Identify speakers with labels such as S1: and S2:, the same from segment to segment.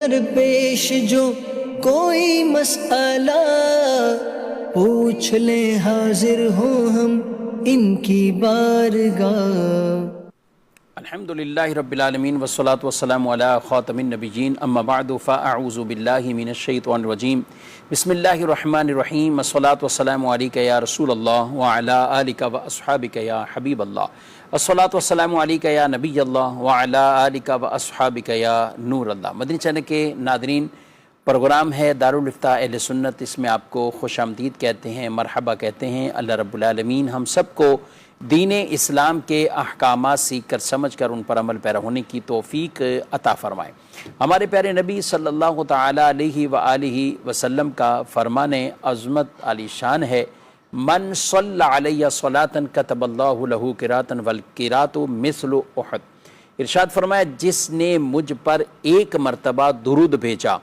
S1: پیش جو کوئی مسئلہ پوچھ لیں حاضر ہوں ہم ان کی بارگاہ۔
S2: الحمدللہ رب العالمین والصلاة والسلام علی خاتم النبیین اما بعد فاعوذ باللہ من الشیطان الرجیم بسم اللہ الرحمن الرحیم والصلاة والسلام علیک یا رسول اللہ وعلی آلک واصحابک یا حبیب اللہ الصلاة والسلام علیک یا نبی اللہ وعلی آلک واصحابک یا نور اللہ۔ مدنی چینل کے ناظرین، پروگرام ہے دارالفتاء اہل سنت، اس میں آپ کو خوش آمدید کہتے ہیں، مرحبا کہتے ہیں۔ اللہ رب العالمین ہم سب کو دین اسلام کے احکامات سیکھ کر سمجھ کر ان پر عمل پیرا ہونے کی توفیق عطا فرمائے۔ ہمارے پیارے نبی صلی اللہ تعالیٰ علیہ وآلہ وسلم کا فرمان عظمت علی شان ہے، من صلی علیہ صلاۃ کتب اللہ لہ قراۃ والقراۃ مثل احد۔ ارشاد فرمایا، جس نے مجھ پر ایک مرتبہ درود بھیجا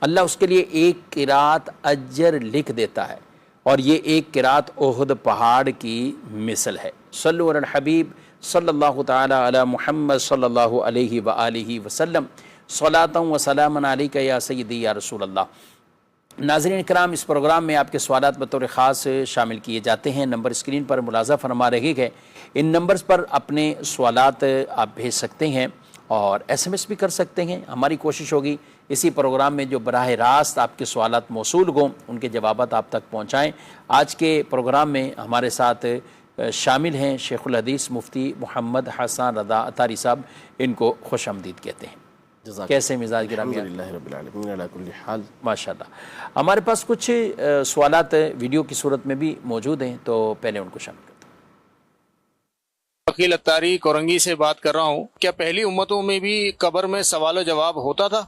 S2: اللہ اس کے لیے ایک قرات اجر لکھ دیتا ہے، اور یہ ایک قرات احد پہاڑ کی مثل ہے۔ صلو علی الحبیب صلی اللہ تعالی علی محمد صلی اللہ علیہ وآلہ وسلم، صلاۃ و سلام علیک یا سیدی یا رسول اللہ۔ ناظرین کرام، اس پروگرام میں آپ کے سوالات بطور خاص شامل کیے جاتے ہیں۔ نمبر اسکرین پر ملاحظہ فرما رہے ہیں، ان نمبرز پر اپنے سوالات آپ بھیج سکتے ہیں اور ایس ایم ایس بھی کر سکتے ہیں۔ ہماری کوشش ہوگی اسی پروگرام میں جو براہ راست آپ کے سوالات موصول ہوں ان کے جوابات آپ تک پہنچائیں۔ آج کے پروگرام میں ہمارے ساتھ شامل ہیں شیخ الحدیث مفتی محمد حسن رضا اطہاری صاحب، ان کو خوش آمدید کہتے ہیں۔ کیسے مزاج گرامی؟
S3: الحمدللہ رب العالمین علی کل حال۔
S2: ماشاءاللہ۔ ہمارے پاس کچھ سوالات ویڈیو کی صورت میں بھی موجود ہیں، تو پہلے ان کو شامل کرتے ہیں۔
S4: وکیل اطہاری کورنگی سے بات کر رہا ہوں، کیا پہلی امتوں میں بھی قبر میں سوال و جواب ہوتا تھا؟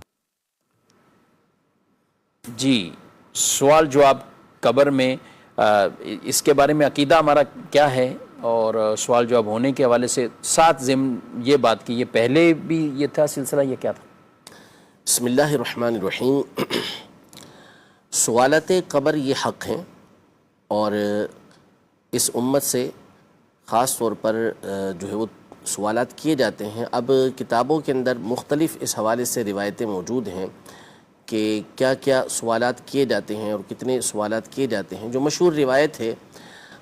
S4: جی،
S2: سوال جواب قبر میں، اس کے بارے میں عقیدہ ہمارا کیا ہے اور سوال جواب ہونے کے حوالے سے ساتھ ضمن یہ بات کی، یہ پہلے بھی یہ تھا سلسلہ، یہ کیا تھا؟
S3: بسم اللہ الرحمن الرحیم۔ سوالات قبر یہ حق ہیں، اور اس امت سے خاص طور پر جو ہے وہ سوالات کیے جاتے ہیں۔ اب کتابوں کے اندر مختلف اس حوالے سے روایتیں موجود ہیں کہ کیا کیا سوالات کیے جاتے ہیں اور کتنے سوالات کیے جاتے ہیں۔ جو مشہور روایت ہے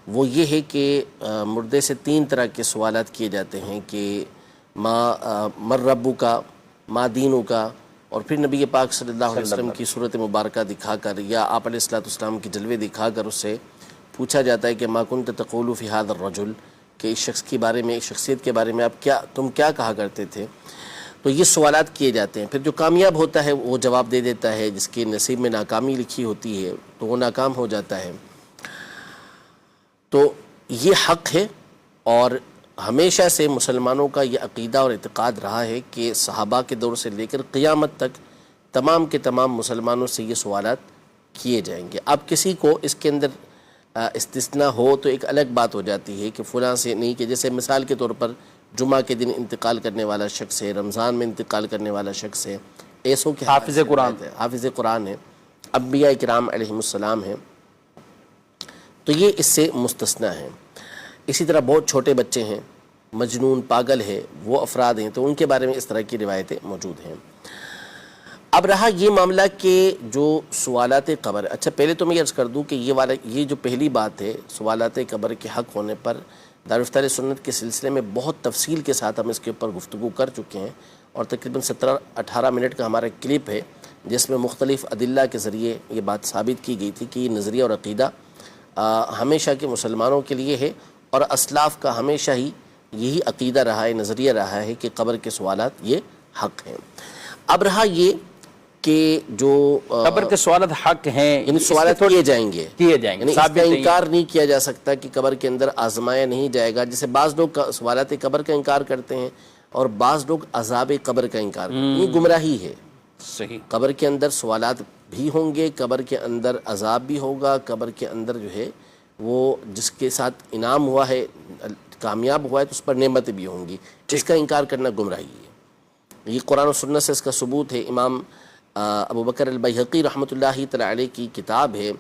S3: وہ یہ ہے کہ مردے سے 3 طرح کے سوالات کیے جاتے ہیں کہ مر ربو کا، ما دینو کا، اور پھر نبی پاک صلی اللہ علیہ وسلم کی صورت مبارکہ دکھا کر یا آپ علیہ السلام کی جلوے دکھا کر اس سے پوچھا جاتا ہے کہ ما کنت تقول فی ھذا الرجل، کہ اس شخص کے بارے میں، اس شخصیت کے بارے میں تم کیا کہا کرتے تھے۔ تو یہ سوالات کیے جاتے ہیں۔ پھر جو کامیاب ہوتا ہے وہ جواب دے دیتا ہے، جس کے نصیب میں ناکامی لکھی ہوتی ہے تو وہ ناکام ہو جاتا ہے۔ تو یہ حق ہے، اور ہمیشہ سے مسلمانوں کا یہ عقیدہ اور اعتقاد رہا ہے کہ صحابہ کے دور سے لے کر قیامت تک تمام کے تمام مسلمانوں سے یہ سوالات کیے جائیں گے۔ اب کسی کو اس کے اندر استثناء ہو تو ایک الگ بات ہو جاتی ہے کہ فلاں سے نہیں، کہ جیسے مثال کے طور پر جمعہ کے دن انتقال کرنے والا شخص ہے، رمضان میں انتقال کرنے والا شخص ہے، ایسوں کے
S2: حافظ قرآن
S3: ہے، حافظ قرآن ہے، انبیاء کرام علیہم السلام ہیں، تو یہ اس سے مستثنیٰ ہیں۔ اسی طرح بہت چھوٹے بچے ہیں، مجنون، پاگل ہے، وہ افراد ہیں، تو ان کے بارے میں اس طرح کی روایتیں موجود ہیں۔ اب رہا یہ معاملہ کہ جو سوالات قبر، اچھا پہلے تو میں عرض کر دوں کہ یہ جو پہلی بات ہے سوالات قبر کے حق ہونے پر، دارالفتاء سنت کے سلسلے میں بہت تفصیل کے ساتھ ہم اس کے اوپر گفتگو کر چکے ہیں، اور تقریباً 17-18 منٹ کا ہمارا کلپ ہے جس میں مختلف ادلہ کے ذریعے یہ بات ثابت کی گئی تھی کہ یہ نظریہ اور عقیدہ ہمیشہ کے مسلمانوں کے لیے ہے، اور اسلاف کا ہمیشہ ہی یہی عقیدہ رہا ہے، نظریہ رہا ہے کہ قبر کے سوالات یہ حق ہیں۔ اب رہا یہ کہ جو
S2: قبر کے سوالات حق ہیں،
S3: یعنی سوالات کیے جائیں گے، یعنی اس کا انکار نہیں کیا جا سکتا کہ قبر کے اندر آزمایا نہیں جائے گا۔ جیسے بعض لوگ سوالات قبر کا انکار کرتے ہیں اور بعض لوگ عذاب قبر کا انکار کرتے ہیں، یہ گمراہی ہے۔
S2: صحیح،
S3: قبر کے اندر سوالات بھی ہوں گے، قبر کے اندر عذاب بھی ہوگا، قبر کے اندر جو ہے وہ جس کے ساتھ انعام ہوا ہے، کامیاب ہوا ہے، تو اس پر نعمتیں بھی ہوں گی۔ اس کا انکار کرنا گمراہی ہے۔ یہ قرآن و سنت سے اس کا ثبوت ہے۔ امام ابو بکر البیہقی رحمۃ اللہ تعالی علیہ کی کتاب ہے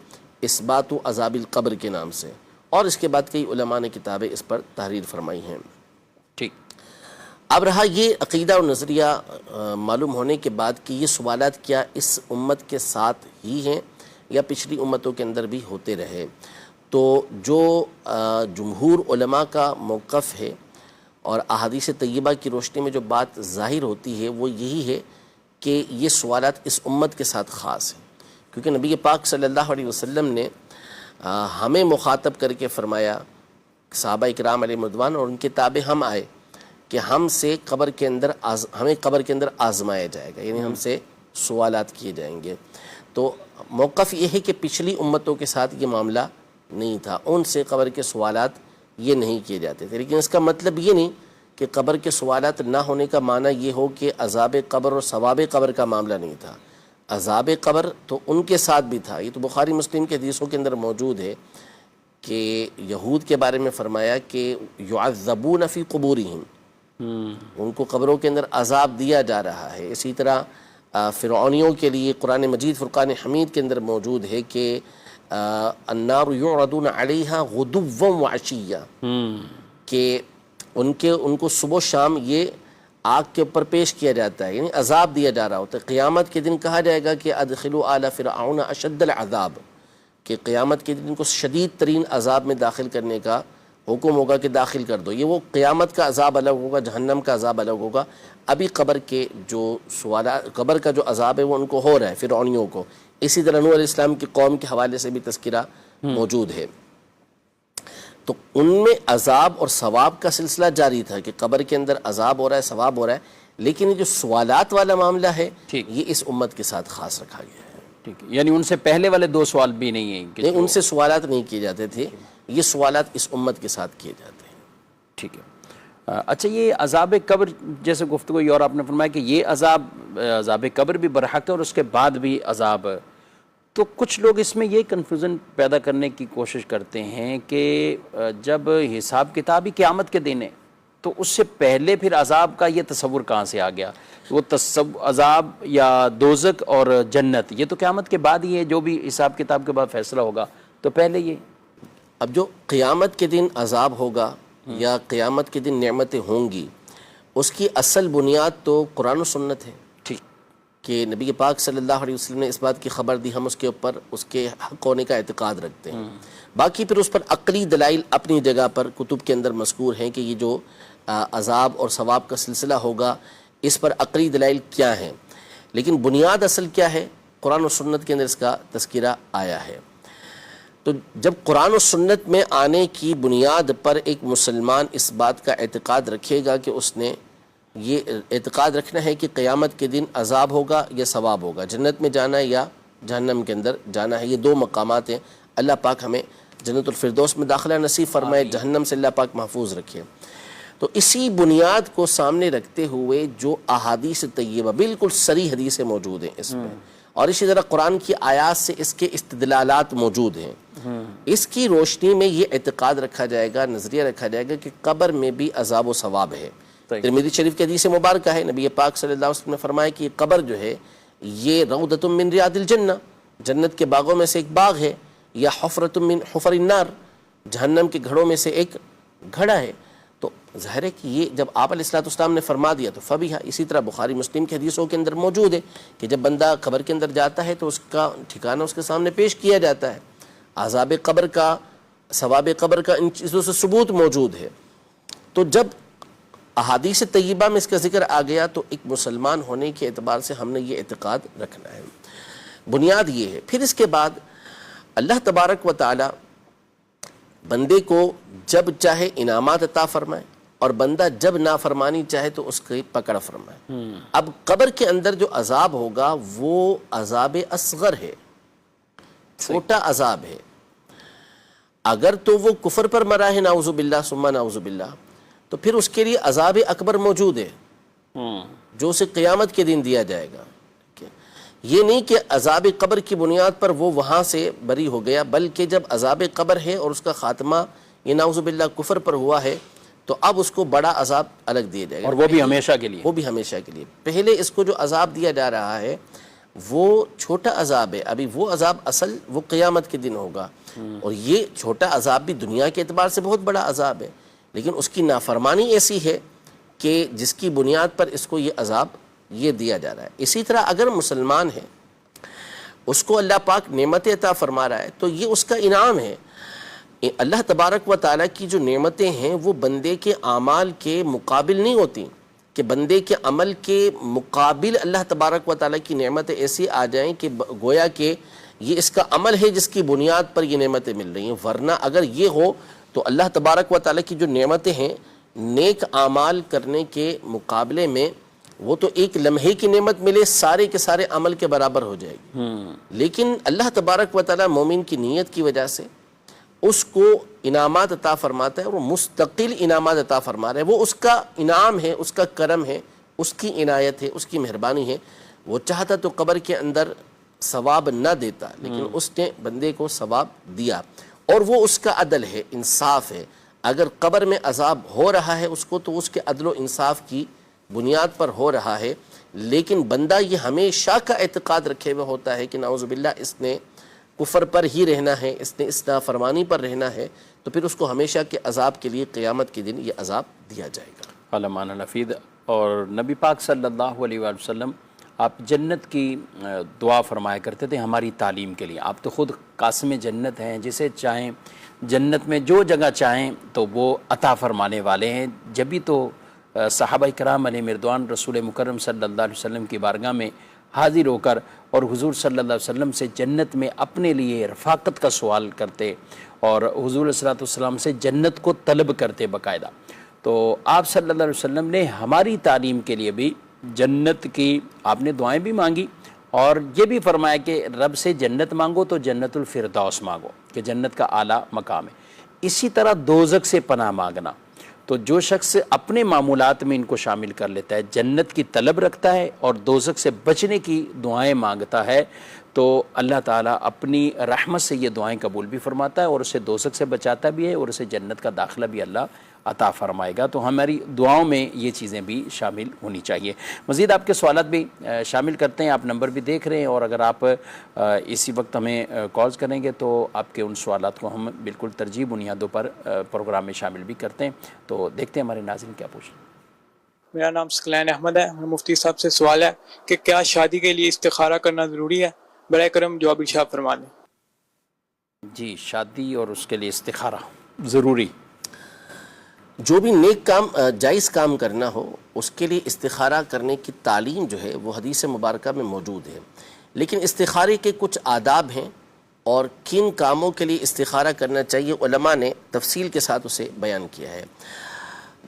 S3: اثبات عذاب القبر کے نام سے، اور اس کے بعد کئی علماء نے کتابیں اس پر تحریر فرمائی ہیں۔
S2: ٹھیک۔
S3: اب رہا یہ عقیدہ اور نظریہ معلوم ہونے کے بعد کہ یہ سوالات کیا اس امت کے ساتھ ہی ہیں یا پچھلی امتوں کے اندر بھی ہوتے رہے، تو جو جمہور علماء کا موقف ہے اور احادیث طیبہ کی روشنی میں جو بات ظاہر ہوتی ہے وہ یہی ہے کہ یہ سوالات اس امت کے ساتھ خاص ہیں، کیونکہ نبی پاک صلی اللہ علیہ وسلم نے ہمیں مخاطب کر کے فرمایا، صحابہ اکرام علیہ رضوان اور ان کے تابع ہم آئے، کہ ہم سے ہمیں قبر کے اندر آزمایا جائے گا، یعنی ہم سے سوالات کیے جائیں گے۔ تو موقف یہ ہے کہ پچھلی امتوں کے ساتھ یہ معاملہ نہیں تھا، ان سے قبر کے سوالات یہ نہیں کیے جاتے تھے، لیکن اس کا مطلب یہ نہیں کہ قبر کے سوالات نہ ہونے کا معنی یہ ہو کہ عذاب قبر اور ثواب قبر کا معاملہ نہیں تھا۔ عذاب قبر تو ان کے ساتھ بھی تھا، یہ تو بخاری مسلم کے حدیثوں کے اندر موجود ہے کہ یہود کے بارے میں فرمایا کہ یعذبون فی قبورہم، ان کو قبروں کے اندر عذاب دیا جا رہا ہے۔ اسی طرح فرعونیوں کے لیے قرآن مجید فرقان حمید کے اندر موجود ہے کہ النار یعرضون علیہا غدوا وعشیا، کہ ان کو صبح و شام یہ آگ کے اوپر پیش کیا جاتا ہے، یعنی عذاب دیا جا رہا ہوتا ہے۔ قیامت کے دن کہا جائے گا کہ ادخلوا آل فرعون اشد العذاب، کہ قیامت کے دن کو شدید ترین عذاب میں داخل کرنے کا حکم ہوگا کہ داخل کر دو۔ یہ وہ قیامت کا عذاب الگ ہوگا، جہنم کا عذاب الگ ہوگا۔ ابھی قبر کے جو سوالات، قبر کا جو عذاب ہے وہ ان کو ہو رہا ہے فرعونیوں کو۔ اسی طرح نوح علیہ السلام کی قوم کے حوالے سے بھی تذکرہ موجود ہے۔ تو ان میں عذاب اور ثواب کا سلسلہ جاری تھا کہ قبر کے اندر عذاب ہو رہا ہے، ثواب ہو رہا ہے، لیکن یہ جو سوالات والا معاملہ ہے یہ اس امت کے ساتھ خاص رکھا گیا ہے۔
S2: ٹھیک ہے، یعنی ان سے پہلے والے دو سوال بھی نہیں ہیں کہ
S3: نہیں، ان سے سوالات نہیں کیے جاتے تھے، یہ سوالات اس امت کے ساتھ کیے جاتے ہیں۔
S2: ٹھیک ہے۔ اچھا، یہ عذاب قبر جیسے گفتگو اور آپ نے فرمایا کہ یہ عذاب قبر بھی برحق ہے اور اس کے بعد بھی عذاب، تو کچھ لوگ اس میں یہ کنفیوژن پیدا کرنے کی کوشش کرتے ہیں کہ جب حساب کتاب ہی قیامت کے دن ہے تو اس سے پہلے پھر عذاب کا یہ تصور کہاں سے آ گیا؟ وہ عذاب یا دوزخ اور جنت یہ تو قیامت کے بعد ہی ہے، جو بھی حساب کتاب کے بعد فیصلہ ہوگا، تو پہلے یہ
S3: اب جو قیامت کے دن عذاب ہوگا یا قیامت کے دن نعمتیں ہوں گی، اس کی اصل بنیاد تو قرآن و سنت ہے،
S2: ٹھیک
S3: کہ نبی پاک صلی اللہ علیہ وسلم نے اس بات کی خبر دی، ہم اس کے اوپر اس کے حق ہونے کا اعتقاد رکھتے ہیں۔ باقی پھر اس پر عقلی دلائل اپنی جگہ پر کتب کے اندر مذکور ہیں کہ یہ جو عذاب اور ثواب کا سلسلہ ہوگا اس پر عقلی دلائل کیا ہیں، لیکن بنیاد اصل کیا ہے؟ قرآن و سنت کے اندر اس کا تذکرہ آیا ہے۔ تو جب قرآن و سنت میں آنے کی بنیاد پر ایک مسلمان اس بات کا اعتقاد رکھے گا کہ اس نے یہ اعتقاد رکھنا ہے کہ قیامت کے دن عذاب ہوگا یا ثواب ہوگا، جنت میں جانا ہے یا جہنم کے اندر جانا ہے، یہ دو مقامات ہیں۔ اللہ پاک ہمیں جنت الفردوس میں داخلہ نصیب فرمائے، جہنم سے اللہ پاک محفوظ رکھے۔ تو اسی بنیاد کو سامنے رکھتے ہوئے جو احادیث طیبہ بالکل صریح حدیثیں موجود ہیں اس میں، اور اسی طرح قرآن کی آیات سے اس کے استدلالات موجود ہیں، اس کی روشنی میں یہ اعتقاد رکھا جائے گا، نظریہ رکھا جائے گا کہ قبر میں بھی عذاب و ثواب ہے۔ ترمذی شریف کی حدیث مبارکہ ہے، نبی پاک صلی اللہ علیہ وسلم نے فرمایا کہ یہ قبر جو ہے یہ روضۃ من ریاض الجنہ، جنت کے باغوں میں سے ایک باغ ہے، یا حفرۃ من حفر النار، جہنم کے گھڑوں میں سے ایک گھڑا ہے۔ تو ظاہر ہے کہ یہ جب آپ علیہ السلام نے فرما دیا تو فبیہا، اسی طرح بخاری مسلم کی حدیثوں کے اندر موجود ہے کہ جب بندہ قبر کے اندر جاتا ہے تو اس کا ٹھکانہ اس کے سامنے پیش کیا جاتا ہے، عذاب قبر کا، ثواب قبر کا، ان چیزوں سے ثبوت موجود ہے۔ تو جب احادیث طیبہ میں اس کا ذکر آ گیا تو ایک مسلمان ہونے کے اعتبار سے ہم نے یہ اعتقاد رکھنا ہے، بنیاد یہ ہے۔ پھر اس کے بعد اللہ تبارک و تعالی بندے کو جب چاہے انعامات عطا فرمائے اور بندہ جب نافرمانی چاہے تو اس کی پکڑ فرمائے۔ اب قبر کے اندر جو عذاب ہوگا وہ عذاب اصغر ہے، چھوٹا عذاب ہے۔ اگر تو وہ کفر پر مرا ہے نعوذ باللہ ثم نعوذ باللہ، تو پھر اس کے لیے عذاب اکبر موجود ہے جو اسے قیامت کے دن دیا جائے گا۔ یہ نہیں کہ عذاب قبر کی بنیاد پر وہ وہاں سے بری ہو گیا، بلکہ جب عذاب قبر ہے اور اس کا خاتمہ یہ نعوذ باللہ کفر پر ہوا ہے تو اب اس کو بڑا عذاب الگ دیا جائے گا،
S2: اور وہ بھی ہمیشہ کے لیے،
S3: وہ بھی ہمیشہ کے لیے۔ پہلے اس کو جو عذاب دیا جا رہا ہے وہ چھوٹا عذاب ہے، ابھی وہ عذاب اصل وہ قیامت کے دن ہوگا، اور یہ چھوٹا عذاب بھی دنیا کے اعتبار سے بہت بڑا عذاب ہے، لیکن اس کی نافرمانی ایسی ہے کہ جس کی بنیاد پر اس کو یہ عذاب یہ دیا جا رہا ہے۔ اسی طرح اگر مسلمان ہے، اس کو اللہ پاک نعمت عطا فرما رہا ہے تو یہ اس کا انعام ہے۔ اللہ تبارک و تعالیٰ کی جو نعمتیں ہیں وہ بندے کے اعمال کے مقابل نہیں ہوتی، کہ بندے کے عمل کے مقابل اللہ تبارک و تعالیٰ کی نعمتیں ایسی آ جائیں کہ گویا کہ یہ اس کا عمل ہے جس کی بنیاد پر یہ نعمتیں مل رہی ہیں۔ ورنہ اگر یہ ہو تو اللہ تبارک و تعالیٰ کی جو نعمتیں ہیں نیک اعمال کرنے کے مقابلے میں وہ تو ایک لمحے کی نعمت ملے سارے کے سارے عمل کے برابر ہو جائے گی، لیکن اللہ تبارک و تعالیٰ مومن کی نیت کی وجہ سے اس کو انعامات عطا فرماتا ہے، وہ مستقل انعامات عطا فرما رہا ہے، وہ اس کا انعام ہے، اس کا کرم ہے، اس کی عنایت ہے، اس کی مہربانی ہے۔ وہ چاہتا تو قبر کے اندر ثواب نہ دیتا، لیکن اس نے بندے کو ثواب دیا، اور وہ اس کا عدل ہے، انصاف ہے۔ اگر قبر میں عذاب ہو رہا ہے اس کو تو اس کے عدل و انصاف کی بنیاد پر ہو رہا ہے، لیکن بندہ یہ ہمیشہ کا اعتقاد رکھے ہوئے ہوتا ہے کہ نعوذ باللہ اس نے کفر پر ہی رہنا ہے، اس نے اس نافرمانی پر رہنا ہے، تو پھر اس کو ہمیشہ کے عذاب کے لیے قیامت کے دن یہ عذاب دیا جائے گا۔
S2: علماء نفید۔ اور نبی پاک صلی اللہ علیہ وآلہ وسلم آپ جنت کی دعا فرمایا کرتے تھے ہماری تعلیم کے لیے۔ آپ تو خود قاسم جنت ہیں، جسے چاہیں جنت میں جو جگہ چاہیں تو وہ عطا فرمانے والے ہیں۔ جبھی تو صحابہ کرام علیہ رضوان رسول مکرم صلی اللہ علیہ وسلم کی بارگاہ میں حاضر ہو کر اور حضور صلی اللہ علیہ وسلم سے جنت میں اپنے لیے رفاقت کا سوال کرتے اور حضور علیہ الصلوۃ والسلام سے جنت کو طلب کرتے باقاعدہ۔ تو آپ صلی اللہ علیہ وسلم نے ہماری تعلیم کے لیے بھی جنت کی آپ نے دعائیں بھی مانگی، اور یہ بھی فرمایا کہ رب سے جنت مانگو تو جنت الفردوس مانگو، کہ جنت کا اعلیٰ مقام ہے۔ اسی طرح دوزخ سے پناہ مانگنا، تو جو شخص اپنے معمولات میں ان کو شامل کر لیتا ہے، جنت کی طلب رکھتا ہے اور دوزخ سے بچنے کی دعائیں مانگتا ہے، تو اللہ تعالیٰ اپنی رحمت سے یہ دعائیں قبول بھی فرماتا ہے اور اسے دوزخ سے بچاتا بھی ہے، اور اسے جنت کا داخلہ بھی اللہ عطا فرمائے گا۔ تو ہماری دعاؤں میں یہ چیزیں بھی شامل ہونی چاہیے۔ مزید آپ کے سوالات بھی شامل کرتے ہیں، آپ نمبر بھی دیکھ رہے ہیں، اور اگر آپ اسی وقت ہمیں کالز کریں گے تو آپ کے ان سوالات کو ہم بالکل ترجیح بنیادوں پر پروگرام میں شامل بھی کرتے ہیں۔ تو دیکھتے ہیں ہمارے ناظرین کیا پوچھ رہے ہیں۔
S5: میرا نام سکلین احمد ہے۔ مفتی صاحب سے سوال ہے کہ کیا شادی کے لیے استخارہ کرنا ضروری ہے؟ برائے کرم جواب ارشاد فرما دیں۔
S2: جی، شادی اور اس کے لیے استخارہ ضروری؟
S3: جو بھی نیک کام جائز کام کرنا ہو اس کے لیے استخارہ کرنے کی تعلیم جو ہے وہ حدیث مبارکہ میں موجود ہے، لیکن استخارے کے کچھ آداب ہیں اور کن کاموں کے لیے استخارہ کرنا چاہیے علماء نے تفصیل کے ساتھ اسے بیان کیا ہے۔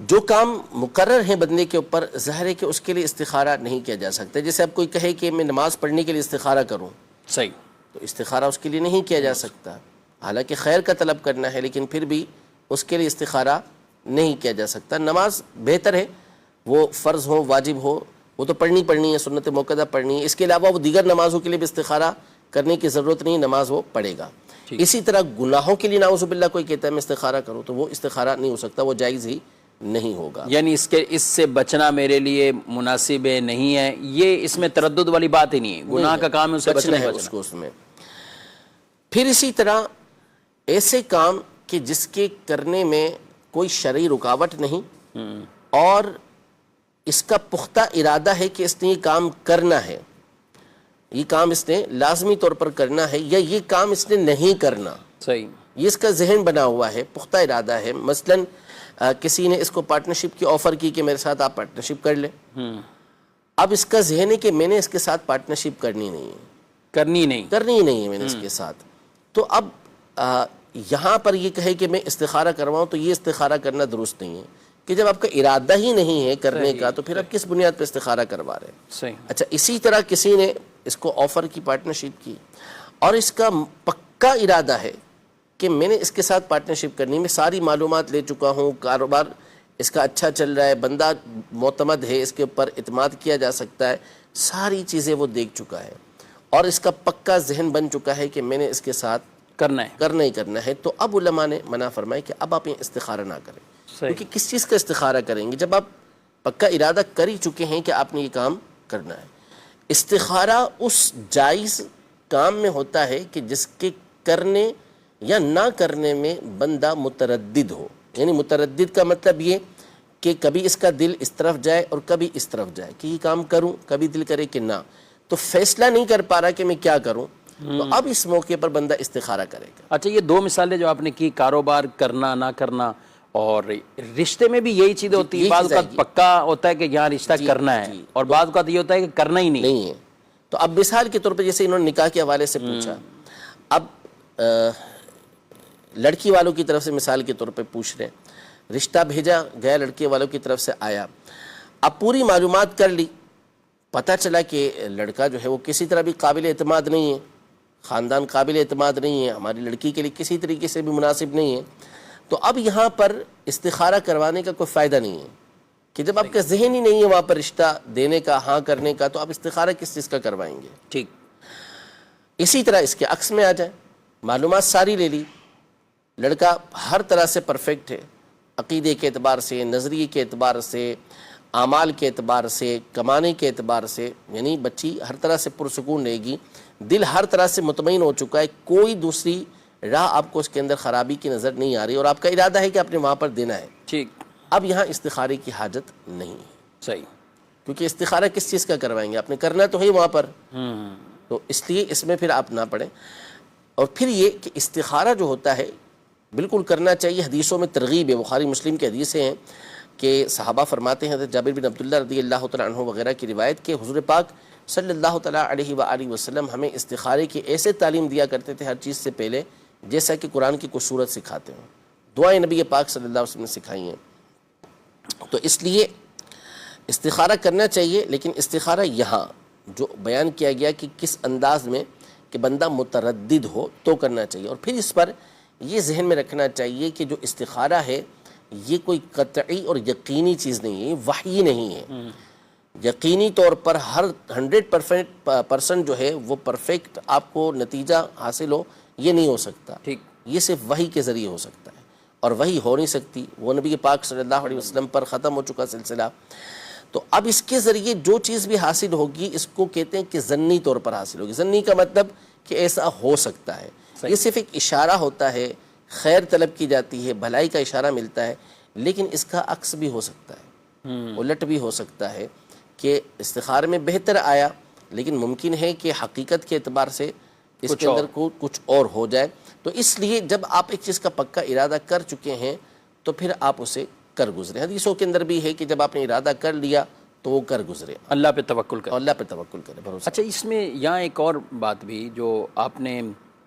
S3: جو کام مقرر ہیں بندے کے اوپر، ظاہر ہے کہ اس کے لیے استخارہ نہیں کیا جا سکتا۔ جیسے اب کوئی کہے کہ میں نماز پڑھنے کے لیے استخارہ کروں،
S2: صحیح،
S3: تو استخارہ اس کے لیے نہیں کیا جا سکتا، حالانکہ خیر کا طلب کرنا ہے، لیکن پھر بھی اس کے لیے استخارہ نہیں کیا جا سکتا۔ نماز بہتر ہے، وہ فرض ہو واجب ہو وہ تو پڑھنی ہے، سنت موقدہ پڑھنی ہے، اس کے علاوہ وہ دیگر نمازوں کے لیے بھی استخارہ کرنے کی ضرورت نہیں، نماز وہ پڑھے گا۔ اسی طرح گناہوں کے لیے نعوذ باللہ کوئی کہتا ہے میں استخارہ کروں، تو وہ استخارہ نہیں ہو سکتا، وہ جائز ہی نہیں ہوگا۔
S2: یعنی اس سے بچنا میرے لیے مناسب ہے، نہیں ہے، یہ اس میں تردد والی بات ہی نہیں ہے، گناہ کا کام ہے، اسے بچنا ہے
S3: اس کو اس میں۔ پھر اسی طرح ایسے کام کہ جس کے کرنے میں کوئی شرعی رکاوٹ نہیں اور اس کا پختہ ارادہ ہے کہ اس نے یہ کام کرنا ہے، یہ کام اس نے لازمی طور پر کرنا ہے، یا یہ کام اس نے نہیں کرنا،
S2: صحیح،
S3: یہ اس کا ذہن بنا ہوا ہے، پختہ ارادہ ہے۔ مثلاً کسی نے اس کو پارٹنرشپ کی آفر کی کہ میرے ساتھ آپ پارٹنرشپ کر لیں، اب اس کا ذہن ہے کہ میں نے اس کے ساتھ پارٹنرشپ کرنی نہیں ہے، کرنی نہیں ہے میں نے اس کے ساتھ، تو اب یہاں پر یہ کہے کہ میں استخارہ کرواؤں، تو یہ استخارہ کرنا درست نہیں ہے، کہ جب آپ کا ارادہ ہی نہیں ہے کرنے کا تو پھر آپ کس بنیاد پہ استخارہ کروا رہے ہیں۔
S2: صحیح۔
S3: اچھا، اسی طرح کسی نے اس کو آفر کی، پارٹنرشپ کی، اور اس کا پکا ارادہ ہے کہ میں نے اس کے ساتھ پارٹنرشپ کرنی، میں ساری معلومات لے چکا ہوں، کاروبار اس کا اچھا چل رہا ہے، بندہ معتمد ہے، اس کے اوپر اعتماد کیا جا سکتا ہے، ساری چیزیں وہ دیکھ چکا ہے، اور اس کا پکا ذہن بن چکا ہے کہ میں نے اس کے ساتھ کرنا ہی کرنا ہے، تو اب علماء نے منع فرمایا کہ اب آپ یہ استخارہ نہ کریں۔ کیونکہ کس چیز کا استخارہ کریں گے جب آپ پکا ارادہ کر ہی چکے ہیں کہ آپ نے یہ کام کرنا ہے۔ استخارہ اس جائز کام میں ہوتا ہے کہ جس کے کرنے یا نہ کرنے میں بندہ متردد ہو، یعنی متردد کا مطلب یہ کہ کبھی اس کا دل اس طرف جائے اور کبھی اس طرف جائے کہ یہ کام کروں، کبھی دل کرے کہ نہ، تو فیصلہ نہیں کر پا رہا کہ میں کیا کروں، تو اب اس موقع پر بندہ استخارہ کرے گا۔
S2: اچھا، یہ دو مثالیں جو آپ نے کی، کاروبار کرنا نہ کرنا، اور رشتے میں بھی یہی چیز ہوتی ہے، بعض اوقات پکا ہوتا ہے کہ یہاں رشتہ کرنا ہے اور بعض اوقات یہ ہوتا ہے کہ کرنا ہی نہیں
S3: ہے۔ تو اب مثال کے طور پر جیسے انہوں نے نکاح کے حوالے سے پوچھا، اب لڑکی والوں کی طرف سے مثال کے طور پہ پوچھ رہے ہیں، رشتہ بھیجا گیا لڑکے والوں کی طرف سے آیا، اب پوری معلومات کر لی، پتہ چلا کہ لڑکا جو ہے وہ کسی طرح بھی قابل اعتماد نہیں ہے، خاندان قابل اعتماد نہیں ہے، ہماری لڑکی کے لیے کسی طریقے سے بھی مناسب نہیں ہے، تو اب یہاں پر استخارہ کروانے کا کوئی فائدہ نہیں ہے کہ جب آپ کا ذہن ہی نہیں ہے وہاں پر رشتہ دینے کا، ہاں کرنے کا، تو آپ استخارہ کس چیز کا کروائیں گے؟
S2: ٹھیک۔
S3: اسی طرح اس کے عکس میں آ جائے، معلومات ساری لے لی، لڑکا ہر طرح سے پرفیکٹ ہے، عقیدے کے اعتبار سے، نظریے کے اعتبار سے، اعمال کے اعتبار سے، کمانے کے اعتبار سے، یعنی بچی ہر طرح سے پرسکون رہے گی، دل ہر طرح سے مطمئن ہو چکا ہے، کوئی دوسری راہ آپ کو اس کے اندر خرابی کی نظر نہیں آ رہی، اور آپ کا ارادہ ہے کہ آپ نے وہاں پر دینا ہے،
S2: ٹھیک،
S3: اب یہاں استخارے کی حاجت نہیں ہے،
S2: صحیح،
S3: کیونکہ استخارہ کس چیز کا کروائیں گے؟ آپ نے کرنا تو ہے وہاں پر، تو اس لیے اس میں پھر آپ نہ پڑھیں۔ اور پھر یہ کہ استخارہ جو ہوتا ہے بالکل کرنا چاہیے، حدیثوں میں ترغیب ہے، بخاری مسلم کی حدیثیں ہیں کہ صحابہ فرماتے ہیں، حضرت جابر بن عبداللہ رضی اللہ تعالیٰ عنہ وغیرہ کی روایت کہ حضور پاک صلی اللہ تعالیٰ علیہ وآلہ وسلم ہمیں استخارے کی ایسے تعلیم دیا کرتے تھے ہر چیز سے پہلے جیسا کہ قرآن کی کچھ صورت سکھاتے ہیں، دعائیں نبی پاک صلی اللہ علیہ وسلم نے سکھائی ہیں، تو اس لیے استخارہ کرنا چاہیے، لیکن استخارہ یہاں جو بیان کیا گیا کہ کس انداز میں کہ بندہ متردد ہو تو کرنا چاہیے، اور پھر اس پر یہ ذہن میں رکھنا چاہیے کہ جو استخارہ ہے یہ کوئی قطعی اور یقینی چیز نہیں ہے، وحی نہیں ہے، یقینی طور پر ہر 100% جو ہے وہ پرفیکٹ آپ کو نتیجہ حاصل ہو، یہ نہیں ہو سکتا،
S2: ٹھیک،
S3: یہ صرف وحی کے ذریعے ہو سکتا ہے، اور وحی ہو نہیں سکتی، وہ نبی پاک صلی اللہ علیہ وسلم پر ختم ہو چکا سلسلہ، تو اب اس کے ذریعے جو چیز بھی حاصل ہوگی اس کو کہتے ہیں کہ ضنی طور پر حاصل ہوگی، ضنی کا مطلب کہ ایسا ہو سکتا ہے، یہ صرف ایک اشارہ ہوتا ہے، خیر طلب کی جاتی ہے، بھلائی کا اشارہ ملتا ہے، لیکن اس کا عکس بھی ہو سکتا ہے، الٹ بھی ہو سکتا ہے کہ استخارے میں بہتر آیا لیکن ممکن ہے کہ حقیقت کے اعتبار سے اس کے اندر کچھ اور ہو جائے، تو اس لیے جب آپ ایک چیز کا پکا ارادہ کر چکے ہیں تو پھر آپ اسے کر گزرے، حدیثوں کے اندر بھی ہے کہ جب آپ نے ارادہ کر لیا تو وہ کر گزرے،
S2: اللہ پہ توکل کریں،
S3: اللہ پہ توکل کرے، بھروسہ۔
S2: اچھا، اس میں یہاں ایک اور بات بھی جو آپ نے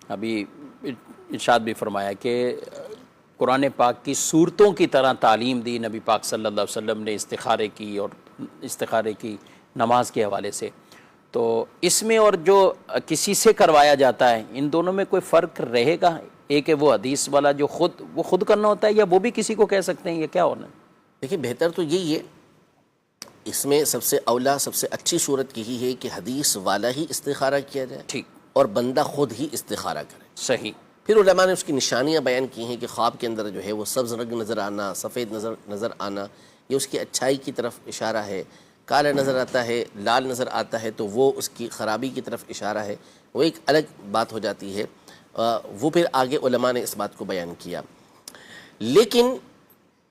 S2: ابھی ارشاد بھی فرمایا کہ قرآن پاک کی صورتوں کی طرح تعلیم دی نبی پاک صلی اللہ علیہ وسلم نے استخارے کی، اور استخارے کی نماز کے حوالے سے، تو اس میں اور جو کسی سے کروایا جاتا ہے ان دونوں میں کوئی فرق رہے گا؟ ایک ہے وہ حدیث والا جو خود کرنا ہوتا ہے، یا وہ بھی کسی کو کہہ سکتے ہیں، یا کیا ہونا ہے؟
S3: دیکھیں بہتر تو یہی ہے، اس میں سب سے اولا سب سے اچھی صورت یہی ہے کہ حدیث والا ہی استخارہ کیا جائے،
S2: ٹھیک،
S3: اور بندہ خود ہی استخارہ کرے،
S2: صحیح۔
S3: پھر علماء نے اس کی نشانیاں بیان کی ہیں کہ خواب کے اندر جو ہے وہ سبز رنگ نظر آنا، سفید نظر آنا، یہ اس کی اچھائی کی طرف اشارہ ہے، کالا نظر آتا ہے، لال نظر آتا ہے تو وہ اس کی خرابی کی طرف اشارہ ہے، وہ ایک الگ بات ہو جاتی ہے، وہ پھر آگے علماء نے اس بات کو بیان کیا۔ لیکن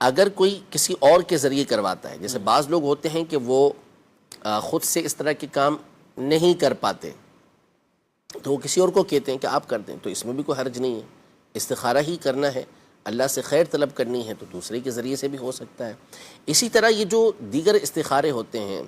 S3: اگر کوئی کسی اور کے ذریعے کرواتا ہے، جیسے بعض لوگ ہوتے ہیں کہ وہ خود سے اس طرح کے کام نہیں کر پاتے تو وہ کسی اور کو کہتے ہیں کہ آپ کر دیں، تو اس میں بھی کوئی حرج نہیں ہے، استخارہ ہی کرنا ہے، اللہ سے خیر طلب کرنی ہے تو دوسرے کے ذریعے سے بھی ہو سکتا ہے۔ اسی طرح یہ جو دیگر استخارے ہوتے ہیں،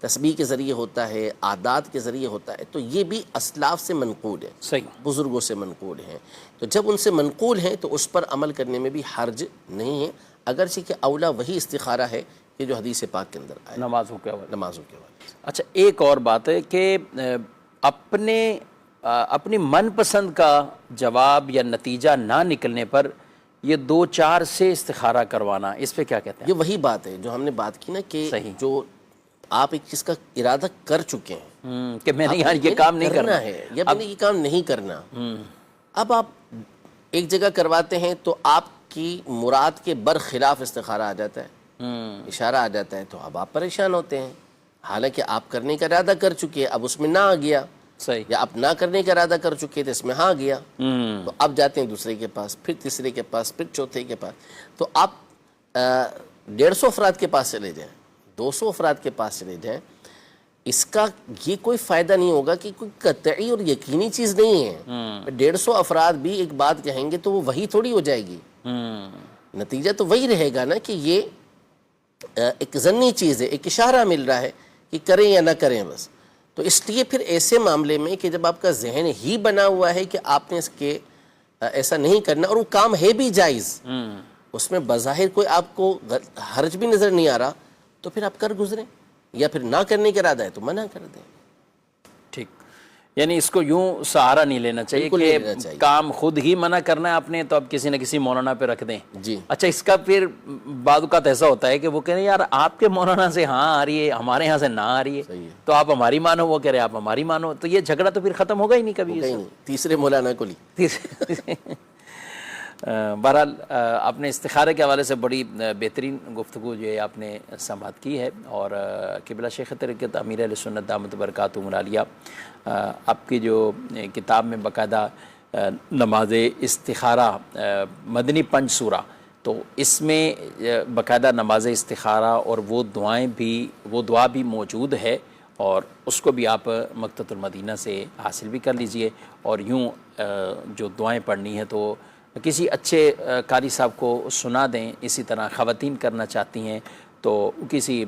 S3: تسبیح کے ذریعے ہوتا ہے، عادات کے ذریعے ہوتا ہے، تو یہ بھی اسلاف سے منقول ہے،
S2: صحیح،
S3: بزرگوں سے منقول ہیں، تو جب ان سے منقول ہیں تو اس پر عمل کرنے میں بھی حرج نہیں ہے، اگرچہ کہ اولا وہی استخارہ ہے کہ جو حدیث پاک کے اندر آئے،
S2: نمازوں کے حوالے۔
S3: نمازوں کے حوالے سے۔
S2: اچھا، ایک اور بات ہے کہ اپنی من پسند کا جواب یا نتیجہ نہ نکلنے پر یہ 2-4 سے استخارہ کروانا، اس پہ کیا کہتے ہیں؟
S3: یہ وہی بات ہے جو ہم نے بات کی نا کہ جو آپ ایک چیز کا ارادہ کر چکے ہیں
S2: کہ میں نے یہاں یہ کام نہیں کرنا
S3: ہے، یا میں نے یہ کام نہیں کرنا، اب آپ ایک جگہ کرواتے ہیں تو آپ کی مراد کے برخلاف استخارہ آ جاتا ہے، اشارہ آ جاتا ہے، تو اب آپ پریشان ہوتے ہیں، حالانکہ آپ کرنے کا ارادہ کر چکے، اب اس میں نہ آ گیا،
S2: صحیح،
S3: یا آپ نہ کرنے کا ارادہ کر چکے تھے، اس میں ہاں گیا، تو اب جاتے ہیں دوسرے کے پاس، پھر تیسرے کے پاس، پھر چوتھے کے پاس، تو آپ 150 افراد کے پاس چلے جائیں، 200 افراد کے پاس چلے جائیں، اس کا یہ کوئی فائدہ نہیں ہوگا کہ کوئی قطعی اور یقینی چیز نہیں ہے۔ 150 افراد بھی ایک بات کہیں گے تو وہ وہی تھوڑی ہو جائے گی، نتیجہ تو وہی رہے گا نا کہ یہ ایک ضمنی چیز ہے، ایک اشارہ مل رہا ہے کہ کریں یا نہ کریں بس۔ تو اس لیے پھر ایسے معاملے میں کہ جب آپ کا ذہن ہی بنا ہوا ہے کہ آپ نے اس کے ایسا نہیں کرنا اور وہ کام ہے بھی جائز، اس میں بظاہر کوئی آپ کو حرج بھی نظر نہیں آ رہا، تو پھر آپ کر گزریں، یا پھر نہ کرنے کا ارادہ ہے تو منع کر دیں۔
S2: ٹھیک، یعنی اس کو یوں سہارا نہیں لینا چاہیے
S3: بالکل
S2: کہ
S3: نہیں لینا چاہیے۔
S2: کام خود ہی منع کرنا ہے آپ نے تو اب کسی نہ کسی مولانا پہ رکھ دیں۔
S3: جی
S2: اچھا، اس کا پھر بعض اوقات ایسا ہوتا ہے کہ وہ کہہ رہے ہیں یار آپ کے مولانا سے ہاں آ رہی ہے، ہمارے یہاں سے نہ آ رہی ہے، تو آپ ہماری مانو، وہ کہہ رہے ہیں آپ ہماری مانو، تو یہ جھگڑا تو پھر ختم ہوگا ہی نہیں کبھی۔
S3: کہیں نہیں، تیسرے مولانا کو لی۔
S2: بہرحال آپ نے استخارے کے حوالے سے بڑی بہترین گفتگو جو ہے آپ نے سماعت کی ہے، اور قبلہ شیخ طریقت امیر اہل سنت دامت برکاتہم العالیہ آپ کی جو کتاب میں باقاعدہ نماز استخارہ مدنی پنج سورہ، تو اس میں باقاعدہ نماز استخارہ اور وہ دعائیں بھی، وہ دعا بھی موجود ہے، اور اس کو بھی آپ مکتبۃ المدینہ سے حاصل بھی کر لیجئے، اور یوں جو دعائیں پڑھنی ہیں تو کسی اچھے قاری صاحب کو سنا دیں۔ اسی طرح خواتین کرنا چاہتی ہیں تو کسی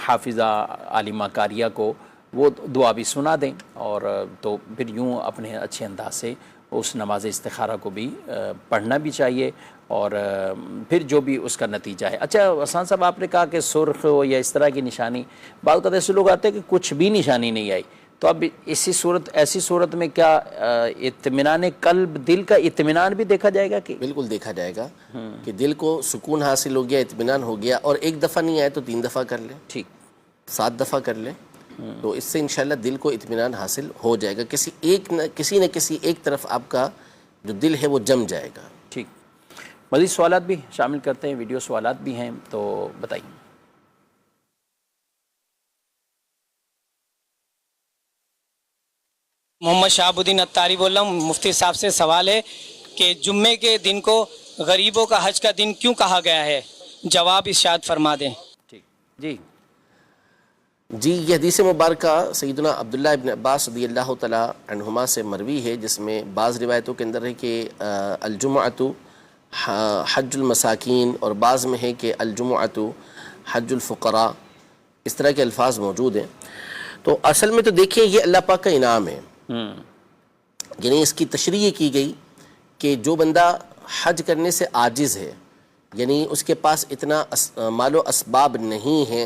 S2: حافظہ عالمہ قاریہ کو وہ دعا بھی سنا دیں، اور تو پھر یوں اپنے اچھے انداز سے اس نماز استخارہ کو بھی پڑھنا بھی چاہیے، اور پھر جو بھی اس کا نتیجہ ہے۔ اچھا حسان صاحب، آپ نے کہا کہ سرخ ہو یا اس طرح کی نشانی، بعض اوقات ایسے لوگ آتے ہیں کہ کچھ بھی نشانی نہیں آئی، تو اب ایسی صورت میں کیا اطمینان قلب، دل کا اطمینان بھی دیکھا جائے گا؟ کہ
S3: بالکل دیکھا جائے گا کہ دل کو سکون حاصل ہو گیا، اطمینان ہو گیا، اور ایک دفعہ نہیں آئے تو 3 دفعہ کر لیں،
S2: ٹھیک
S3: 7 دفعہ کر لیں، تو اس سے انشاءاللہ دل کو اطمینان حاصل ہو جائے گا، کسی نہ کسی ایک طرف آپ کا جو دل ہے وہ جم جائے گا۔
S2: ٹھیک، مزید سوالات بھی شامل کرتے ہیں، ویڈیو سوالات بھی ہیں، تو بتائیے۔
S6: محمد شہاب الدین اتاری بول رہا ہوں۔ مفتی صاحب سے سوال ہے کہ جمعے کے دن کو غریبوں کا حج کا دن کیوں کہا گیا ہے؟ جواب ارشاد فرما دیں۔
S2: ٹھیک جی۔
S3: جی، یہ حدیث مبارکہ سیدنا عبداللہ ابن عباس رضی اللہ تعالی عنہما سے مروی ہے، جس میں بعض روایتوں کے اندر ہے کہ الجمعۃ حج المساکین، اور بعض میں ہے کہ الجمعۃ حج الفقراء، اس طرح کے الفاظ موجود ہیں۔ تو اصل میں تو دیکھیں یہ اللہ پاک کا انعام ہے، یعنی اس کی تشریح کی گئی کہ جو بندہ حج کرنے سے عاجز ہے، یعنی اس کے پاس اتنا مال و اسباب نہیں ہے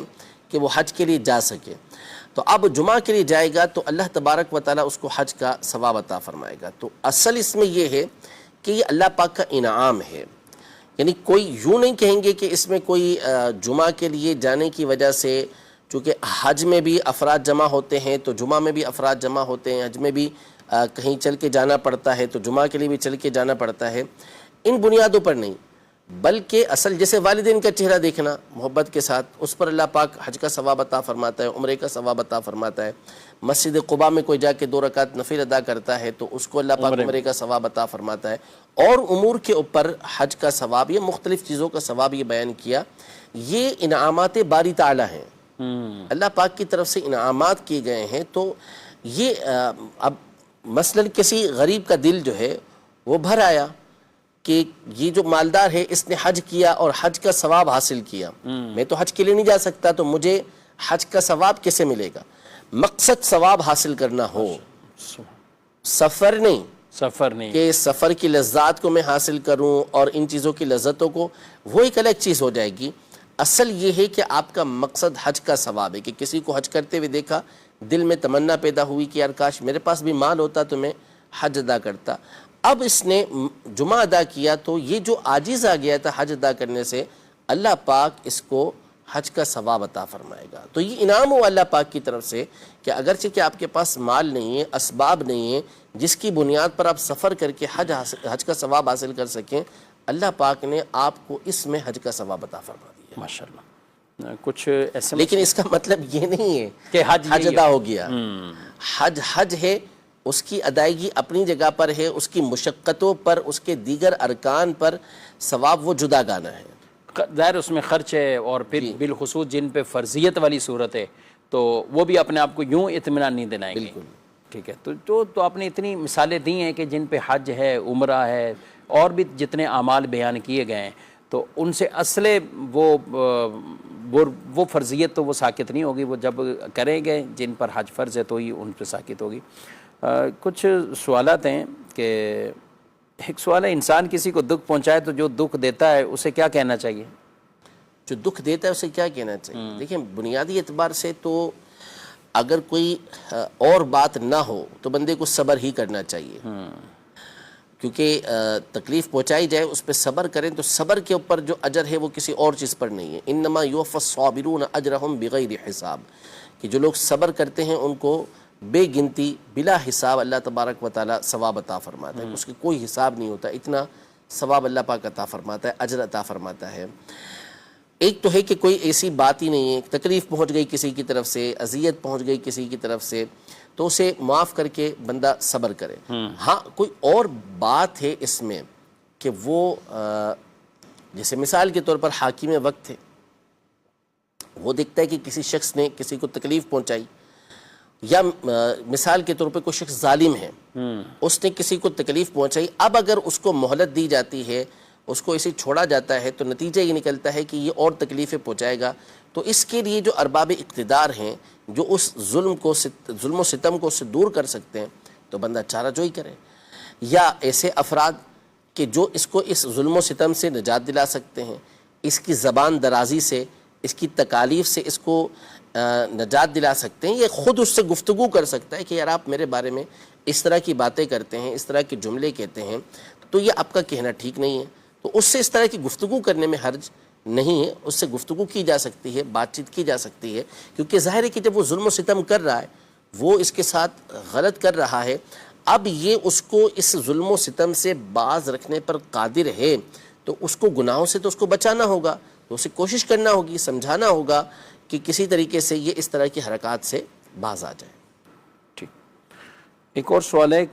S3: کہ وہ حج کے لیے جا سکے، تو اب جمعہ کے لیے جائے گا تو اللہ تبارک و تعالیٰ اس کو حج کا ثواب عطا فرمائے گا۔ تو اصل اس میں یہ ہے کہ یہ اللہ پاک کا انعام ہے، یعنی کوئی یوں نہیں کہیں گے کہ اس میں کوئی جمعہ کے لیے جانے کی وجہ سے، چونکہ حج میں بھی افراد جمع ہوتے ہیں تو جمعہ میں بھی افراد جمع ہوتے ہیں، حج میں بھی کہیں چل کے جانا پڑتا ہے تو جمعہ کے لیے بھی چل کے جانا پڑتا ہے، ان بنیادوں پر نہیں، بلکہ اصل جیسے والدین کا چہرہ دیکھنا محبت کے ساتھ، اس پر اللہ پاک حج کا ثواب عطا فرماتا ہے، عمرے کا ثواب عطا فرماتا ہے۔ مسجد قباء میں کوئی جا کے 2 رکعت نفل ادا کرتا ہے تو اس کو اللہ پاک عمرے کا ثواب عطا فرماتا ہے، اور امور کے اوپر حج کا ثواب، یہ مختلف چیزوں کا ثواب یہ بیان کیا، یہ انعامات باری تعالیٰ ہیں، اللہ پاک کی طرف سے انعامات کیے گئے ہیں۔ تو یہ اب مثلاً کسی غریب کا دل جو ہے وہ بھر آیا کہ یہ جو مالدار ہے اس نے حج کیا اور حج کا ثواب حاصل کیا، میں تو حج کے لیے نہیں جا سکتا، تو مجھے حج کا ثواب کیسے ملے گا؟ مقصد ثواب حاصل کرنا ہو، سفر نہیں کہ سفر کی لذات کو میں حاصل کروں اور ان چیزوں کی لذتوں کو، وہ ایک الگ چیز ہو جائے گی۔ اصل یہ ہے کہ آپ کا مقصد حج کا ثواب ہے، کہ کسی کو حج کرتے ہوئے دیکھا، دل میں تمنا پیدا ہوئی کہ یار کاش میرے پاس بھی مال ہوتا تو میں حج ادا کرتا۔ اب اس نے جمعہ ادا کیا تو یہ جو عاجز آ گیا تھا حج ادا کرنے سے، اللہ پاک اس کو حج کا ثواب عطا فرمائے گا۔ تو یہ انعام ہو اللہ پاک کی طرف سے کہ اگرچہ کہ آپ کے پاس مال نہیں ہے، اسباب نہیں ہے جس کی بنیاد پر آپ سفر کر کے حج کا ثواب حاصل کر سکیں، اللہ پاک نے آپ کو اس میں حج کا ثواب عطا فرما دیا۔
S2: ماشاءاللہ۔ کچھ ایسے
S3: لیکن اس کا مطلب یہ نہیں ہے
S2: کہ
S3: حج ادا ہو گیا۔ حج ہے، اس کی ادائیگی اپنی جگہ پر ہے، اس کی مشقتوں پر، اس کے دیگر ارکان پر ثواب وہ جدا گانا ہے۔
S2: ظاہر اس میں خرچ ہے، اور پھر بالخصوص جن پہ فرضیت والی صورت ہے تو وہ بھی اپنے آپ کو یوں اطمینان نہیں دلائیں گے.
S3: بالکل
S2: ٹھیک ہے. تو آپ نے اتنی مثالیں دی ہیں کہ جن پہ حج ہے، عمرہ ہے، اور بھی جتنے اعمال بیان کیے گئے ہیں، تو ان سے اصل وہ فرضیت تو وہ ساکت نہیں ہوگی. وہ جب کریں گے جن پر حج فرض ہے تو ہی ان پہ ساکت ہوگی. کچھ سوالات ہیں کہ ایک سوال ہے، انسان کسی کو دکھ پہنچائے تو جو دکھ دیتا ہے اسے کیا کہنا چاہیے؟
S3: جو دکھ دیتا ہے اسے کیا کہنا چاہیے؟ دیکھیں بنیادی اعتبار سے تو اگر کوئی اور بات نہ ہو تو بندے کو صبر ہی کرنا چاہیے، کیونکہ تکلیف پہنچائی جائے اس پہ صبر کریں تو صبر کے اوپر جو اجر ہے وہ کسی اور چیز پر نہیں ہے. انما یوفی الصابرون اجرہم بغیر حساب، کہ جو لوگ صبر کرتے ہیں ان کو بے گنتی بلا حساب اللہ تبارک و تعالی ثواب عطا فرماتا ہے. اس کے کوئی حساب نہیں ہوتا، اتنا ثواب اللہ پاک عطا فرماتا ہے، اجر عطا فرماتا ہے. ایک تو ہے کہ کوئی ایسی بات ہی نہیں ہے، تکلیف پہنچ گئی کسی کی طرف سے، اذیت پہنچ گئی کسی کی طرف سے، تو اسے معاف کر کے بندہ صبر کرے. ہاں کوئی اور بات ہے اس میں کہ وہ جیسے مثال کے طور پر حاکم وقت تھے، وہ دیکھتا ہے کہ کسی شخص نے کسی کو تکلیف پہنچائی، یا مثال کے طور پر کوئی شخص ظالم ہے، اس نے کسی کو تکلیف پہنچائی. اب اگر اس کو مہلت دی جاتی ہے، اس کو اسے چھوڑا جاتا ہے، تو نتیجہ یہ نکلتا ہے کہ یہ اور تکلیفیں پہنچائے گا. تو اس کے لیے جو ارباب اقتدار ہیں جو اس ظلم و ستم کو اس سے دور کر سکتے ہیں تو بندہ چارہ جوئی کرے. یا ایسے افراد کہ جو اس کو اس ظلم و ستم سے نجات دلا سکتے ہیں، اس کی زبان درازی سے، اس کی تکالیف سے اس کو نجات دلا سکتے ہیں، یہ خود اس سے گفتگو کر سکتا ہے کہ یار آپ میرے بارے میں اس طرح کی باتیں کرتے ہیں، اس طرح کے جملے کہتے ہیں، تو یہ آپ کا کہنا ٹھیک نہیں ہے. تو اس سے اس طرح کی گفتگو کرنے میں حرج نہیں ہے، اس سے گفتگو کی جا سکتی ہے، بات چیت کی جا سکتی ہے، کیونکہ ظاہر ہے کہ جب وہ ظلم و ستم کر رہا ہے، وہ اس کے ساتھ غلط کر رہا ہے، اب یہ اس کو اس ظلم و ستم سے باز رکھنے پر قادر ہے، تو اس کو گناہوں سے تو اس کو بچانا ہوگا، تو اسے کوشش کرنا ہوگی، سمجھانا ہوگا کہ کسی طریقے سے یہ اس طرح کی حرکات سے باز آ جائے.
S2: ٹھیک. ایک اور سوال ہے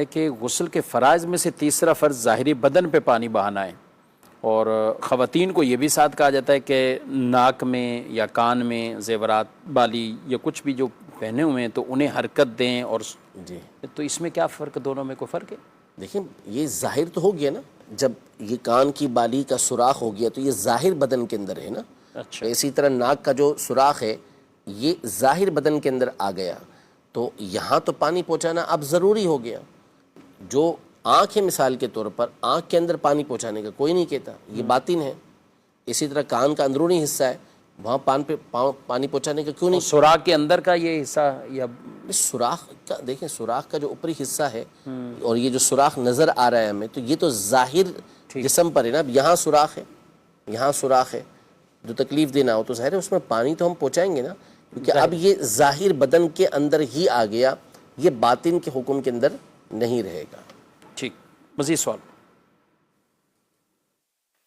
S2: کہ غسل کے فرائض میں سے تیسرا فرض ظاہری بدن پہ پانی بہانا ہے، اور خواتین کو یہ بھی ساتھ کہا جاتا ہے کہ ناک میں یا کان میں زیورات، بالی یا کچھ بھی جو پہنے ہوئے ہیں تو انہیں حرکت دیں. اور
S3: جی
S2: تو اس میں کیا فرق، دونوں میں کوئی فرق ہے؟
S3: دیکھیں یہ ظاہر تو ہو گیا نا، جب یہ کان کی بالی کا سوراخ ہو گیا تو یہ ظاہر بدن کے اندر ہے نا.
S2: اچھا.
S3: اسی طرح ناک کا جو سوراخ ہے یہ ظاہر بدن کے اندر آ گیا، تو یہاں تو پانی پہنچانا اب ضروری ہو گیا. جو آنکھ ہے مثال کے طور پر، آنکھ کے اندر پانی پہنچانے کا کوئی نہیں کہتا، یہ باطن ہے. اسی طرح کان کا اندرونی حصہ ہے، وہاں پانی پہنچانے کا کیوں نہیں؟
S2: سوراخ کے اندر کا یہ حصہ، یا
S3: سوراخ کا دیکھیں، سوراخ کا جو اوپری حصہ ہے اور یہ جو سوراخ نظر آ رہا ہے ہمیں، تو یہ تو ظاہر جسم پر ہے نا. اب یہاں سوراخ ہے، یہاں سوراخ ہے، جو تکلیف دینا ہو تو ظاہر ہے اس میں پانی تو ہم پہنچائیں گے نا، کیونکہ اب یہ ظاہر بدن کے اندر ہی آ گیا، یہ باطن کے حکم کے اندر نہیں رہے گا.
S2: ٹھیک. مزید سوال.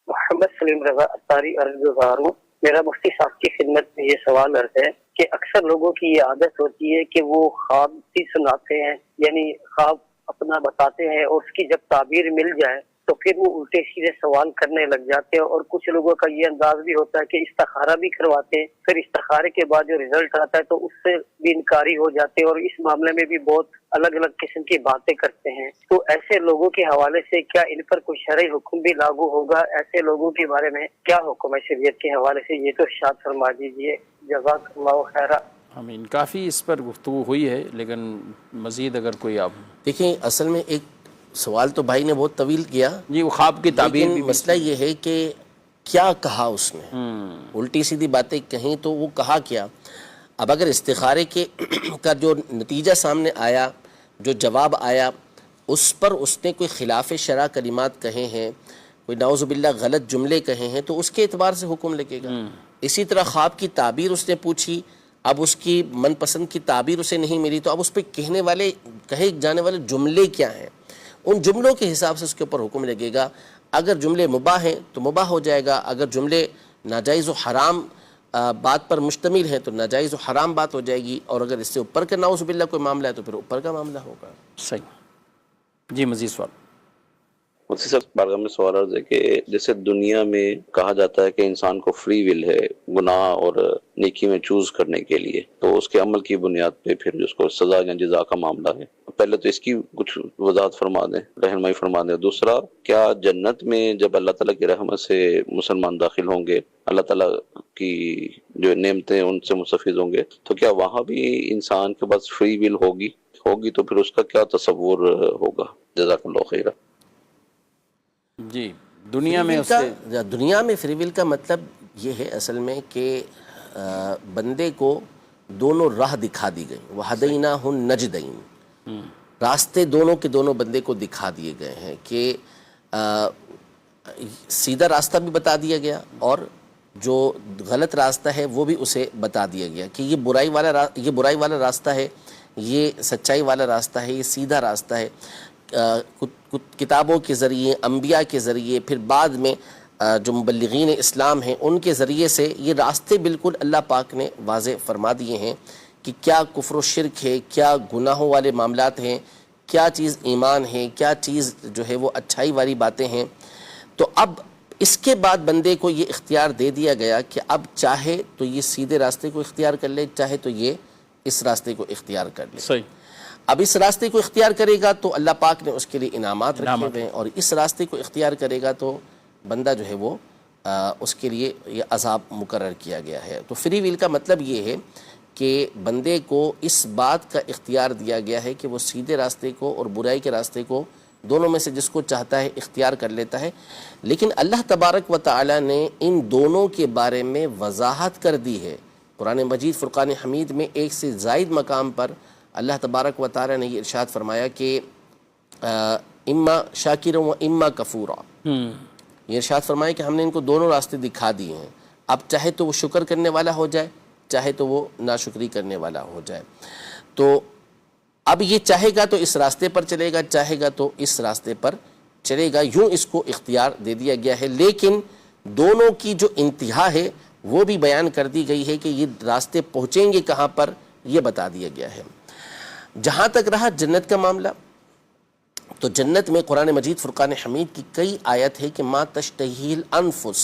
S7: محمد سلیم رضا اتاری عرض گزار ہوں. میرا مفتی صاحب کی خدمت میں یہ سوال عرض ہے کہ اکثر لوگوں کی یہ عادت ہوتی ہے کہ وہ خواب بھی سناتے ہیں، یعنی خواب اپنا بتاتے ہیں، اور اس کی جب تعبیر مل جائے تو پھر وہ الٹے سیدھے سوال کرنے لگ جاتے ہیں. اور کچھ لوگوں کا یہ انداز بھی ہوتا ہے کہ استخارہ بھی کرواتے ہیں، پھر استخارے کے بعد جو رزلٹ آتا ہے تو اس سے بھی انکاری ہو جاتے ہیں، اور اس معاملے میں بھی بہت الگ الگ قسم کی باتیں کرتے ہیں. تو ایسے لوگوں کے حوالے سے کیا ان پر کوئی شرعی حکم بھی لاگو ہوگا؟ ایسے لوگوں کے بارے میں کیا حکم ہے شریعت کے حوالے سے؟ یہ تو ارشاد فرما دیجیے. جزاک اللہ خیرہ.
S2: ہمیں کافی اس پر گفتگو ہوئی ہے، لیکن مزید اگر کوئی آپ
S3: دیکھیں اصل میں ایک سوال تو بھائی نے بہت طویل کیا
S2: جی، وہ خواب کی تعبیر بھی
S3: مسئلہ یہ ہے کہ کیا کہا اس نے، الٹی سیدھی باتیں کہیں تو وہ کہا کیا. اب اگر استخارے کے کا جو نتیجہ سامنے آیا، جو جواب آیا، اس پر اس نے کوئی خلاف شرع کلمات کہے ہیں، کوئی نعوذ باللہ غلط جملے کہے ہیں، تو اس کے اعتبار سے حکم لگے گا. اسی طرح خواب کی تعبیر اس نے پوچھی، اب اس کی من پسند کی تعبیر اسے نہیں ملی، تو اب اس پہ کہے جانے والے جملے کیا ہیں، ان جملوں کے حساب سے اس کے اوپر حکم لگے گا. اگر جملے مباح ہیں تو مباح ہو جائے گا، اگر جملے ناجائز و حرام بات پر مشتمل ہیں تو ناجائز و حرام بات ہو جائے گی، اور اگر اس سے اوپر کا نعوذ باللہ کوئی معاملہ ہے تو پھر اوپر کا معاملہ ہوگا.
S2: صحیح. جی مزید سوال.
S8: مفتی صاحب بارگاہ میں سوال عرض ہے کہ جیسے دنیا میں کہا جاتا ہے کہ انسان کو فری ول ہے گناہ اور نیکی میں چوز کرنے کے لیے، تو اس کے عمل کی بنیاد پہ پھر اس کو سزا یا جزا کا معاملہ ہے. پہلے تو اس کی کچھ وضاحت فرما دیں، رہنمائی فرما دیں. دوسرا، کیا جنت میں جب اللہ تعالیٰ کی رحمت سے مسلمان داخل ہوں گے، اللہ تعالیٰ کی جو نعمتیں ان سے مستفید ہوں گے، تو کیا وہاں بھی انسان کے پاس فری ول ہوگی تو پھر اس کا کیا تصور ہوگا؟ جزاک اللہ خیر.
S2: جی، دنیا میں
S3: دنیا میں فری ول کا مطلب یہ ہے اصل میں کہ بندے کو دونوں راہ دکھا دی گئی. وَهَدَيْنَاهُ النَّجْدَيْنِ، راستے دونوں کے دونوں بندے کو دکھا دیے گئے ہیں کہ سیدھا راستہ بھی بتا دیا گیا اور جو غلط راستہ ہے وہ بھی اسے بتا دیا گیا کہ یہ برائی والا راستہ ہے، یہ سچائی والا راستہ ہے، یہ سیدھا راستہ ہے. کتابوں کے ذریعے، انبیاء کے ذریعے، پھر بعد میں جو مبلغین اسلام ہیں ان کے ذریعے سے یہ راستے بالکل اللہ پاک نے واضح فرما دیے ہیں کہ کیا کفر و شرک ہے، کیا گناہوں والے معاملات ہیں، کیا چیز ایمان ہے، کیا چیز جو ہے وہ اچھائی والی باتیں ہیں. تو اب اس کے بعد بندے کو یہ اختیار دے دیا گیا کہ اب چاہے تو یہ سیدھے راستے کو اختیار کر لے، چاہے تو یہ اس راستے کو اختیار کر لے.
S2: صحیح.
S3: اب اس راستے کو اختیار کرے گا تو اللہ پاک نے اس کے لیے انعامات رکھے ہوئے ہیں، اور اس راستے کو اختیار کرے گا تو بندہ جو ہے وہ اس کے لیے یہ عذاب مقرر کیا گیا ہے. تو فری ویل کا مطلب یہ ہے کہ بندے کو اس بات کا اختیار دیا گیا ہے کہ وہ سیدھے راستے کو اور برائی کے راستے کو دونوں میں سے جس کو چاہتا ہے اختیار کر لیتا ہے. لیکن اللہ تبارک و تعالی نے ان دونوں کے بارے میں وضاحت کر دی ہے. قرآن مجید فرقان حمید میں ایک سے زائد مقام پر اللہ تبارک و تعالی نے یہ ارشاد فرمایا کہ اما شاکر و اما کفورا. یہ ارشاد فرمایا کہ ہم نے ان کو دونوں راستے دکھا دیے ہیں، اب چاہے تو وہ شکر کرنے والا ہو جائے، چاہے تو وہ ناشکری کرنے والا ہو جائے. تو اب یہ چاہے گا تو اس راستے پر چلے گا، چاہے گا تو اس راستے پر چلے گا، یوں اس کو اختیار دے دیا گیا ہے. لیکن دونوں کی جو انتہا ہے وہ بھی بیان کر دی گئی ہے کہ یہ راستے پہنچیں گے کہاں پر، یہ بتا دیا گیا ہے. جہاں تک رہا جنت کا معاملہ، تو جنت میں قرآن مجید فرقان حمید کی کئی آیت ہے کہ ما تشتہی الانفس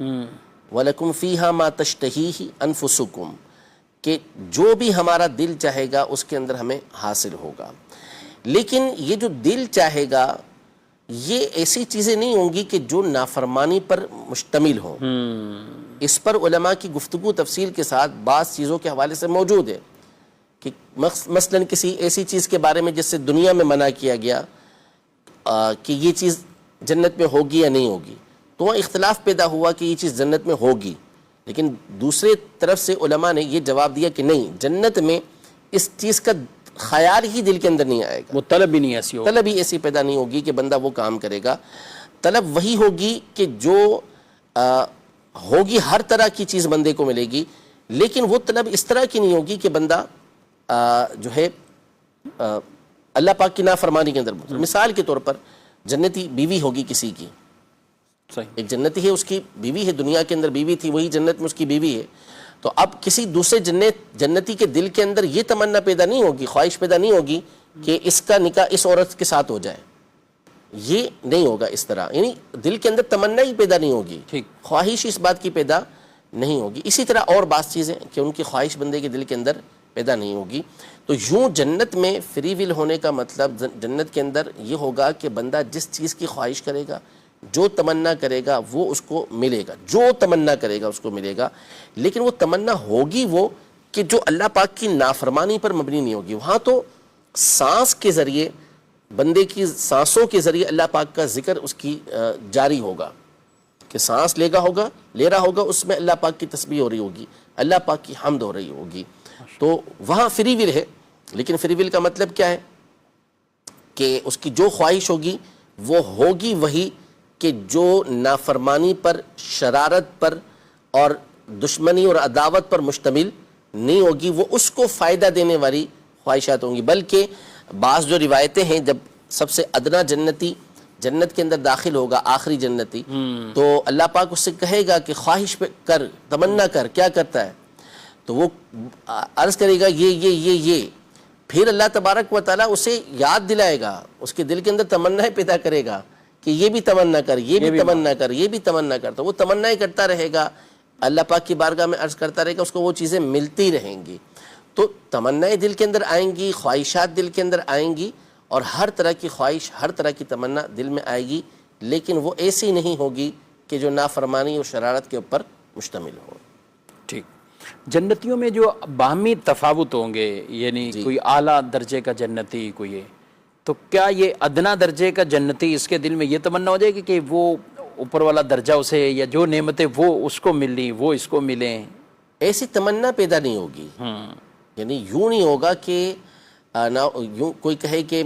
S3: وَلَكُمْ فِيهَا مَا تَشْتَهِيهِ أَنفُسُكُمْ، کہ جو بھی ہمارا دل چاہے گا اس کے اندر ہمیں حاصل ہوگا. لیکن یہ جو دل چاہے گا یہ ایسی چیزیں نہیں ہوں گی کہ جو نافرمانی پر مشتمل ہوں. اس پر علماء کی گفتگو تفصیل کے ساتھ بعض چیزوں کے حوالے سے موجود ہے کہ مثلا کسی ایسی چیز کے بارے میں جس سے دنیا میں منع کیا گیا کہ یہ چیز جنت میں ہوگی یا نہیں ہوگی، تو وہاں اختلاف پیدا ہوا کہ یہ چیز جنت میں ہوگی. لیکن دوسرے طرف سے علماء نے یہ جواب دیا کہ نہیں، جنت میں اس چیز کا خیال ہی دل کے اندر نہیں آئے گا،
S2: وہ طلب بھی نہیں ایسی ہوگی،
S3: طلب ہی ایسی پیدا نہیں ہوگی کہ بندہ وہ کام کرے گا. طلب وہی ہوگی کہ جو ہوگی، ہر طرح کی چیز بندے کو ملے گی، لیکن وہ طلب اس طرح کی نہیں ہوگی کہ بندہ جو ہے اللہ پاک کی نافرمانی کے اندر. مثال کے طور پر جنتی بیوی ہوگی کسی کی، ایک جنتی ہے، اس کی بیوی ہے، دنیا کے اندر بیوی تھی، وہی جنت میں اس کی بیوی ہے. تو اب کسی دوسرے جنتی کے دل کے اندر یہ تمنا پیدا نہیں ہوگی، خواہش پیدا نہیں ہوگی کہ اس کا نکاح اس عورت کے ساتھ ہو جائے. یہ نہیں ہوگا اس طرح، یعنی دل کے اندر تمنا ہی پیدا نہیں ہوگی، خواہش اس بات کی پیدا نہیں ہوگی. اسی طرح اور بعض چیزیں کہ ان کی خواہش بندے کے دل کے اندر پیدا نہیں ہوگی. تو یوں جنت میں فری ول ہونے کا مطلب جنت کے اندر یہ ہوگا کہ بندہ جس چیز کی خواہش کرے گا، جو تمنا کرے گا وہ اس کو ملے گا، جو تمنا کرے گا اس کو ملے گا. لیکن وہ تمنا ہوگی وہ کہ جو اللہ پاک کی نافرمانی پر مبنی نہیں ہوگی. وہاں تو سانس کے ذریعے، بندے کی سانسوں کے ذریعے اللہ پاک کا ذکر اس کی جاری ہوگا، کہ سانس لے رہا ہوگا، اس میں اللہ پاک کی تسبیح ہو رہی ہوگی، اللہ پاک کی حمد ہو رہی ہوگی. تو وہاں فری ول ہے. لیکن فری ول کا مطلب کیا ہے کہ اس کی جو خواہش ہوگی وہ ہوگی وہی کہ جو نافرمانی پر، شرارت پر اور دشمنی اور عداوت پر مشتمل نہیں ہوگی، وہ اس کو فائدہ دینے والی خواہشات ہوں گی. بلکہ بعض جو روایتیں ہیں، جب سب سے ادنا جنتی جنت کے اندر داخل ہوگا، آخری جنتی، تو اللہ پاک اس سے کہے گا کہ خواہش پہ کر، تمنا کر. کیا کرتا ہے؟ تو وہ عرض کرے گا یہ. پھر اللہ تبارک و تعالیٰ اسے یاد دلائے گا، اس کے دل کے اندر تمنا پیدا کرے گا کہ یہ بھی تمنا کر، یہ بھی تمنا کر، یہ بھی تمنا کر، تو وہ تمنائیں کرتا رہے گا، اللہ پاک کی بارگاہ میں عرض کرتا رہے گا، اس کو وہ چیزیں ملتی رہیں گی۔ تو تمنائیں دل کے اندر آئیں گی، خواہشات دل کے اندر آئیں گی، اور ہر طرح کی خواہش، ہر طرح کی تمنا دل میں آئے گی، لیکن وہ ایسی نہیں ہوگی کہ جو نافرمانی اور شرارت کے اوپر مشتمل ہو۔
S2: ٹھیک، جنتیوں میں جو باہمی تفاوت ہوں گے، یعنی کوئی اعلیٰ درجے کا جنتی، کوئی ہے، تو کیا یہ ادنا درجے کا جنتی اس کے دل میں یہ تمنا ہو جائے گی کہ وہ اوپر والا درجہ اسے، یا جو نعمتیں وہ اس کو مل رہی وہ اس کو ملیں؟
S3: ایسی تمنا پیدا نہیں ہوگی، یعنی یوں نہیں ہوگا کہ یوں کوئی کہے کہ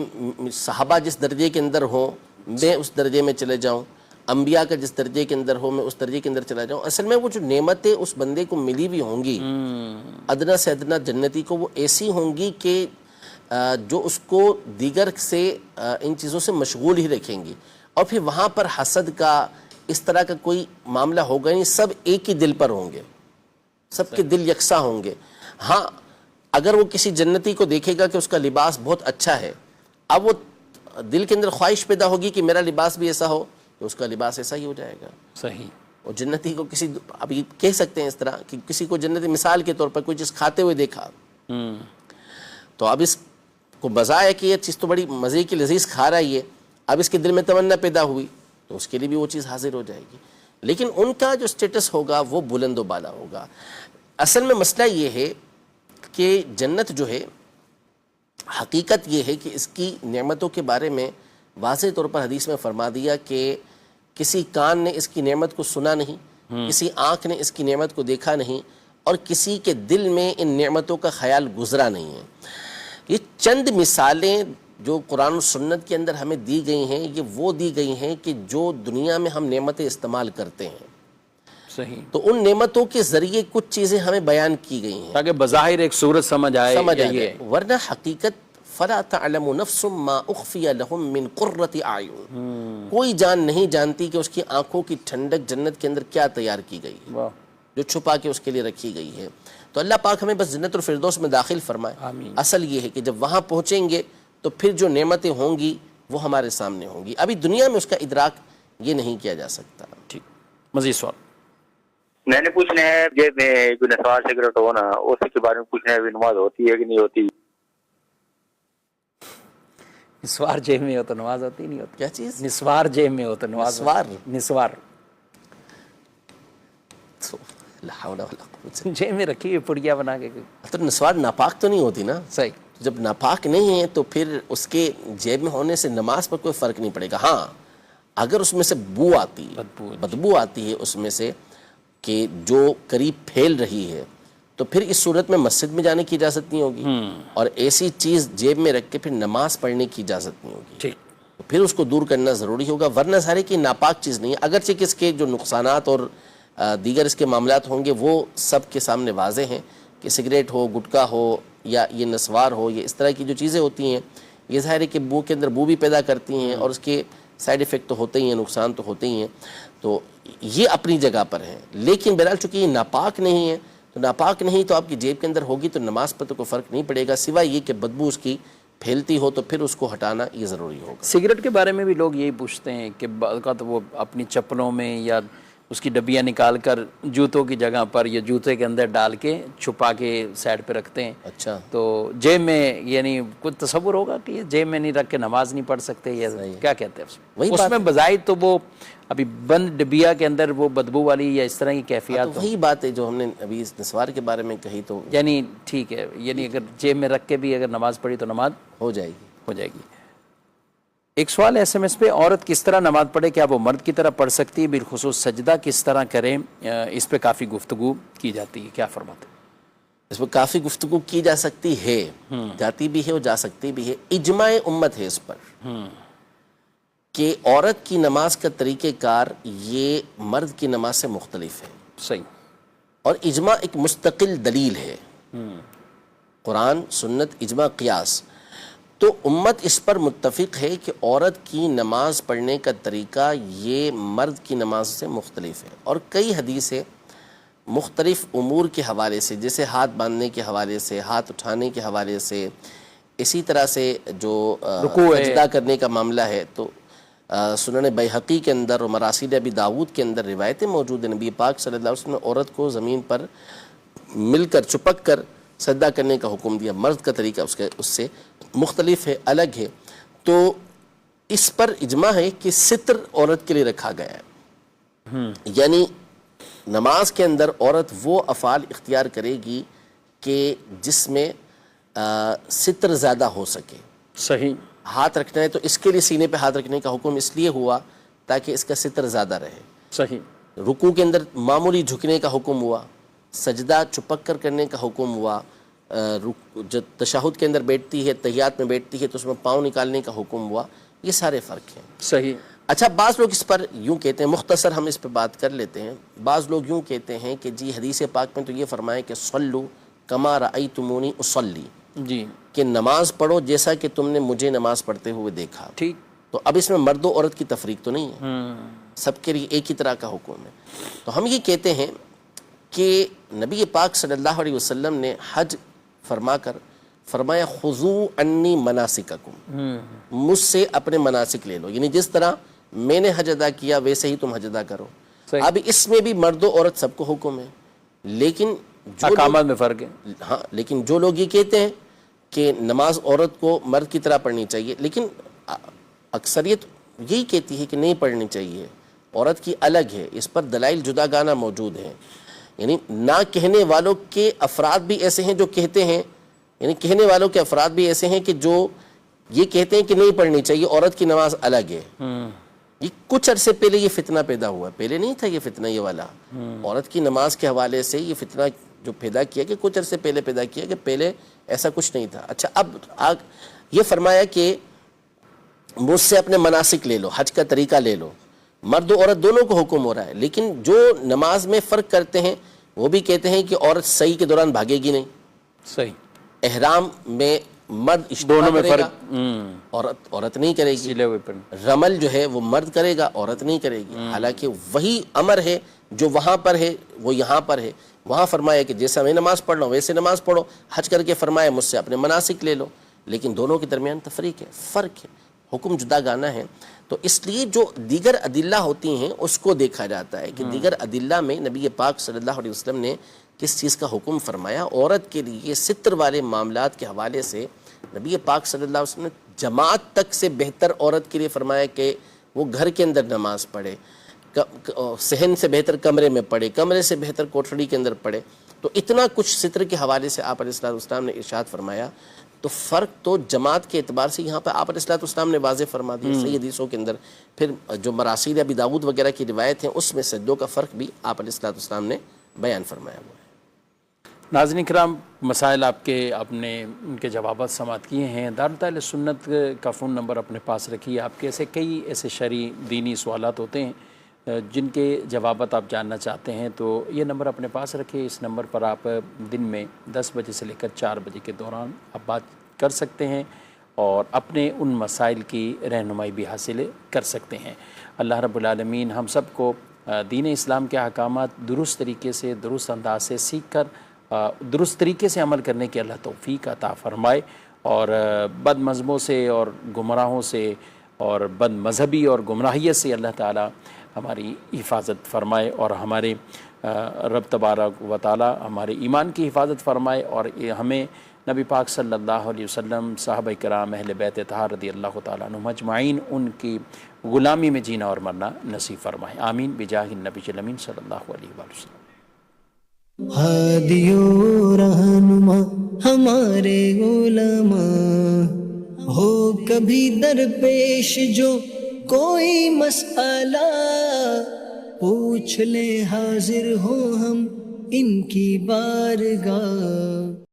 S3: صحابہ جس درجے کے اندر ہوں میں اس درجے میں چلے جاؤں، انبیاء کا جس درجے کے اندر ہو میں اس درجے کے اندر چلا جاؤں۔ اصل میں وہ جو نعمتیں اس بندے کو ملی بھی ہوں گی ادنا سے ادنا جنتی کو، وہ ایسی ہوں گی کہ جو اس کو دیگر سے ان چیزوں سے مشغول ہی رکھیں گی، اور پھر وہاں پر حسد کا اس طرح کا کوئی معاملہ ہوگا نہیں، سب ایک ہی دل پر ہوں گے، سب کے دل یکساں ہوں گے۔ ہاں اگر وہ کسی جنتی کو دیکھے گا کہ اس کا لباس بہت اچھا ہے، اب وہ دل کے اندر خواہش پیدا ہوگی کہ میرا لباس بھی ایسا ہو، تو اس کا لباس ایسا ہی ہو جائے گا۔
S2: صحیح۔
S3: اور جنتی کو کسی، ابھی کہہ سکتے ہیں اس طرح کہ کسی کو جنتی مثال کے طور پر کوئی چیز کھاتے ہوئے دیکھا، تو اب اس کو مزہ ہے کہ یہ چیز تو بڑی مزے کی لذیذ کھا رہا ہے، اب اس کے دل میں تمنا پیدا ہوئی تو اس کے لیے بھی وہ چیز حاضر ہو جائے گی، لیکن ان کا جو سٹیٹس ہوگا وہ بلند و بالا ہوگا۔ اصل میں مسئلہ یہ ہے کہ جنت جو ہے، حقیقت یہ ہے کہ اس کی نعمتوں کے بارے میں واضح طور پر حدیث میں فرما دیا کہ کسی کان نے اس کی نعمت کو سنا نہیں، کسی آنکھ نے اس کی نعمت کو دیکھا نہیں، اور کسی کے دل میں ان نعمتوں کا خیال گزرا نہیں ہے۔ یہ چند مثالیں جو قرآن و سنت کے اندر ہمیں دی گئی ہیں، یہ وہ دی گئی ہیں کہ جو دنیا میں ہم نعمتیں استعمال کرتے ہیں،
S2: صحیح،
S3: تو ان نعمتوں کے ذریعے کچھ چیزیں ہمیں بیان کی گئی ہیں
S2: تاکہ بظاہر ایک صورت سمجھ آئے،
S3: جائے، ورنہ حقیقت فَلَا تَعْلَمُ نَفْسٌ مَّا أُخْفِيَ لَهُم مِّن قُرَّةِ أَعْيُن، کوئی جان نہیں جانتی کہ اس کی آنکھوں کی ٹھنڈک جنت کے اندر کیا تیار کی گئی ہے، جو چھپا کے اس کے لیے رکھی گئی ہے۔ تو اللہ پاک ہمیں بس جنت الفردوس میں داخل فرمائے۔ اصل یہ ہے کہ جب وہاں پہنچیں گے تو پھر جو نعمتیں ہوں گی وہ ہمارے سامنے ہوں گی، ابھی دنیا میں اس کا ادراک یہ نہیں کیا جا سکتا۔
S2: ٹھیک، مزید سوال
S9: میں نے پوچھنا ہے جیب میں جو نسوار سگریٹ ہونا اس کے بارے میں پوچھنا ہے، نماز ہوتی ہے کہ نہیں ہوتی؟
S2: نسوار جیب میں ہو تو نماز ہوتی نہیں ہوتی؟
S3: کیا چیز؟
S2: نسوار جیب میں ہو تو نماز نسوار
S3: لا حول ولا قوت،
S2: جیب میں رکھی ہوئی پڑیا بنا کے،
S3: تو نسوار ناپاک تو نہیں ہوتی نا؟
S2: صحیح،
S3: جب ناپاک نہیں ہے تو پھر اس کے جیب میں ہونے سے نماز پر کوئی فرق نہیں پڑے گا۔ ہاں اگر اس میں سے بو آتی ہے، بدبو آتی ہے اس میں سے کہ جو قریب پھیل رہی ہے، تو پھر اس صورت میں مسجد میں جانے کی اجازت نہیں ہوگی، اور ایسی چیز جیب میں رکھ کے پھر نماز پڑھنے کی اجازت نہیں ہوگی،
S2: ٹھیک،
S3: تو پھر اس کو دور کرنا ضروری ہوگا، ورنہ سارے کی ناپاک چیز نہیں ہے، اگرچہ کہ اس کے جو نقصانات اور دیگر اس کے معاملات ہوں گے وہ سب کے سامنے واضح ہیں، کہ سگریٹ ہو، گٹکا ہو، یا یہ نسوار ہو، یہ اس طرح کی جو چیزیں ہوتی ہیں، یہ ظاہر ہے کہ بو کے اندر بو بھی پیدا کرتی ہیں، اور اس کے سائیڈ ایفیکٹ تو ہوتے ہی ہیں، نقصان تو ہوتے ہی ہیں، تو یہ اپنی جگہ پر ہیں، لیکن بہرحال چونکہ یہ ناپاک نہیں ہے، تو ناپاک نہیں تو آپ کی جیب کے اندر ہوگی تو نماز پر تو کوئی فرق نہیں پڑے گا، سوائے یہ کہ بدبو اس کی پھیلتی ہو تو پھر اس کو ہٹانا یہ ضروری ہوگا۔
S2: سگریٹ کے بارے میں بھی لوگ یہی پوچھتے ہیں کہ بعض اوقات وہ اپنی چپلوں میں یا اس کی ڈبیاں نکال کر جوتوں کی جگہ پر یا جوتے کے اندر ڈال کے چھپا کے سائڈ پہ رکھتے ہیں،
S3: اچھا،
S2: تو جیب میں یعنی کچھ تصور ہوگا کہ یہ جیب میں نہیں رکھ کے نماز نہیں پڑھ سکتے، یا کیا کہتے ہیں اس میں بظاہر تو وہ ابھی بند ڈبیا کے اندر وہ بدبو والی یا اس طرح کی کیفیات،
S3: وہی بات ہے جو ہم نے ابھی اس نسوار کے بارے میں کہی، تو
S2: یعنی ٹھیک ہے، یعنی اگر جیب میں رکھ کے بھی اگر نماز پڑھی تو نماز
S3: ہو جائے گی۔
S2: ایک سوال ایس ایم ایس پہ، عورت کس طرح نماز پڑھے، کیا وہ مرد کی طرح پڑھ سکتی ہے، بالخصوص سجدہ کس طرح کریں، اس پہ کافی گفتگو کی جاتی ہے، کیا فرماتے ہیں؟
S3: اس پہ کافی گفتگو کی جا سکتی ہے، جاتی بھی ہے اور جا سکتی بھی ہے، اجماع امت ہے اس پر کہ عورت کی نماز کا طریقہ کار یہ مرد کی نماز سے مختلف ہے،
S2: صحیح،
S3: اور اجماع ایک مستقل دلیل ہے، قرآن، سنت، اجماع، قیاس، تو امت اس پر متفق ہے کہ عورت کی نماز پڑھنے کا طریقہ یہ مرد کی نماز سے مختلف ہے، اور کئی حدیثیں مختلف امور کے حوالے سے، جیسے ہاتھ باندھنے کے حوالے سے، ہاتھ اٹھانے کے حوالے سے، اسی طرح سے جو سجدہ کرنے کا معاملہ ہے، تو سنن بیہقی کے اندر اور مراسیل ابی داود کے اندر روایتیں موجود ہیں. نبی پاک صلی اللہ علیہ وسلم نے عورت کو زمین پر مل کر چپک کر سجدہ کرنے کا حکم دیا. مرد کا طریقہ اس سے مختلف ہے, الگ ہے. تو اس پر اجماع ہے کہ ستر عورت کے لیے رکھا گیا ہے. یعنی نماز کے اندر عورت وہ افعال اختیار کرے گی کہ جس میں ستر زیادہ ہو سکے.
S2: صحیح.
S3: ہاتھ رکھنا ہے تو اس کے لیے سینے پہ ہاتھ رکھنے کا حکم اس لیے ہوا تاکہ اس کا ستر زیادہ رہے.
S2: صحیح.
S3: رکوع کے اندر معمولی جھکنے کا حکم ہوا, سجدہ چپک کر کرنے کا حکم ہوا, جو تشہد کے اندر بیٹھتی ہے, تحیات میں بیٹھتی ہے تو اس میں پاؤں نکالنے کا حکم ہوا. یہ سارے فرق ہیں.
S2: صحیح.
S3: اچھا, بعض لوگ اس پر یوں کہتے ہیں, مختصر ہم اس پہ بات کر لیتے ہیں. بعض لوگ یوں کہتے ہیں کہ جی حدیث پاک میں تو یہ فرمایا کہ صلو کما رأیتمونی اصلی,
S2: جی,
S3: کہ نماز پڑھو جیسا کہ تم نے مجھے نماز پڑھتے ہوئے دیکھا.
S2: ٹھیک.
S3: تو اب اس میں مرد و عورت کی تفریق تو نہیں ہے, سب کے لیے ایک ہی طرح کا حکم ہے. تو ہم یہ کہتے ہیں کہ نبی پاک صلی اللہ علیہ وسلم نے حج فرما کر فرمایا خذو انی مناسککم, مجھ سے اپنے مناسک لے لو. یعنی جس طرح میں نے حج ادا کیا ویسے ہی تم حج ادا کرو. اب اس میں بھی مرد و عورت سب کو حکم ہے, لیکن
S2: احکامات میں فرق ہے.
S3: ہاں, لیکن جو لوگ یہ کہتے ہیں کہ نماز عورت کو مرد کی طرح پڑھنی چاہیے, لیکن اکثریت یہی کہتی ہے کہ نہیں پڑھنی چاہیے, عورت کی الگ ہے. اس پر دلائل جداگانہ موجود ہیں. یعنی نہ کہنے والوں کے افراد بھی ایسے ہیں جو کہتے ہیں, یعنی کہنے والوں کے افراد بھی ایسے ہیں کہ جو یہ کہتے ہیں کہ نہیں پڑھنی چاہیے, عورت کی نماز الگ ہے. یہ کچھ عرصے پہلے یہ فتنہ پیدا ہوا, پہلے نہیں تھا یہ فتنہ یہ والا. عورت کی نماز کے حوالے سے یہ فتنہ جو پیدا کیا کہ کچھ عرصے پہلے پیدا کیا کہ پہلے ایسا کچھ نہیں تھا. اچھا, اب یہ فرمایا کہ مجھ سے اپنے مناسک لے لو, حج کا طریقہ لے لو. مرد و عورت دونوں کو حکم ہو رہا ہے, لیکن جو نماز میں فرق کرتے ہیں وہ بھی کہتے ہیں کہ عورت صحیح کے دوران بھاگے گی نہیں.
S2: صحیح.
S3: احرام میں مرد اشتباہ کرے گا, عورت نہیں کرے گی. رمل جو ہے وہ مرد کرے گا, عورت نہیں کرے گی. حالانکہ وہی امر ہے جو وہاں پر ہے وہ یہاں پر ہے. وہاں فرمایا کہ جیسا میں نماز پڑھ رہا ہوں ویسے نماز پڑھو. حج کر کے فرمایا مجھ سے اپنے مناسک لے لو. لیکن دونوں کے درمیان تفریق ہے, فرق ہے, حکم جدا گانا ہے. تو اس لیے جو دیگر ادلہ ہوتی ہیں اس کو دیکھا جاتا ہے کہ دیگر ادلہ میں نبی پاک صلی اللہ علیہ وسلم نے کس چیز کا حکم فرمایا. عورت کے لیے ستر والے معاملات کے حوالے سے نبی پاک صلی اللہ علیہ وسلم نے جماعت تک سے بہتر عورت کے لیے فرمایا کہ وہ گھر کے اندر نماز پڑھے, صحن سے بہتر کمرے میں پڑھے, کمرے سے بہتر کوٹھڑی کے اندر پڑھے. تو اتنا کچھ ستر کے حوالے سے آپ علیہ السلام نے ارشاد فرمایا. تو فرق تو جماعت کے اعتبار سے یہاں پہ آپ علیہ السلام نے واضح فرما دیا صحیح حدیثوں کے اندر. پھر جو مراسیل ابی داؤد وغیرہ کی روایت ہیں اس میں سجدوں کا فرق بھی آپ علیہ السلام نے بیان فرمایا ہوا ہے.
S2: ناظرین کرام, مسائل آپ نے ان کے جوابات سماعت کیے ہیں. دارالتعلیم سنت کا فون نمبر اپنے پاس رکھیے. آپ کے کئی ایسے شرعی دینی سوالات ہوتے ہیں جن کے جوابات آپ جاننا چاہتے ہیں, تو یہ نمبر اپنے پاس رکھیے. اس نمبر پر آپ دن میں 10 بجے سے لے کر 4 بجے کے دوران آپ بات کر سکتے ہیں اور اپنے ان مسائل کی رہنمائی بھی حاصل کر سکتے ہیں. اللہ رب العالمین ہم سب کو دین اسلام کے احکامات درست طریقے سے, درست انداز سے سیکھ کر درست طریقے سے عمل کرنے کی اللہ توفیق عطا فرمائے, اور بد مذہبوں سے اور گمراہوں سے اور بد مذہبی اور گمراہیت سے اللہ تعالی ہماری حفاظت فرمائے, اور ہمارے رب تبارک و تعالی ہمارے ایمان کی حفاظت فرمائے, اور ہمیں نبی پاک صلی اللہ علیہ وسلم, صحابہ کرام, اہل بیت اطہار رضی اللہ تعالیٰ عنہم اجمعین ان کی غلامی میں جینا اور مرنا نصیب فرمائے. آمین بجاہ النبی الامین صلی اللہ علیہ وسلم.
S1: ہادی و رہنما ہمارے علماء, ہو کبھی درپیش جو کوئی مسئلہ, پوچھ لیں حاضر ہو ہم ان کی بارگاہ.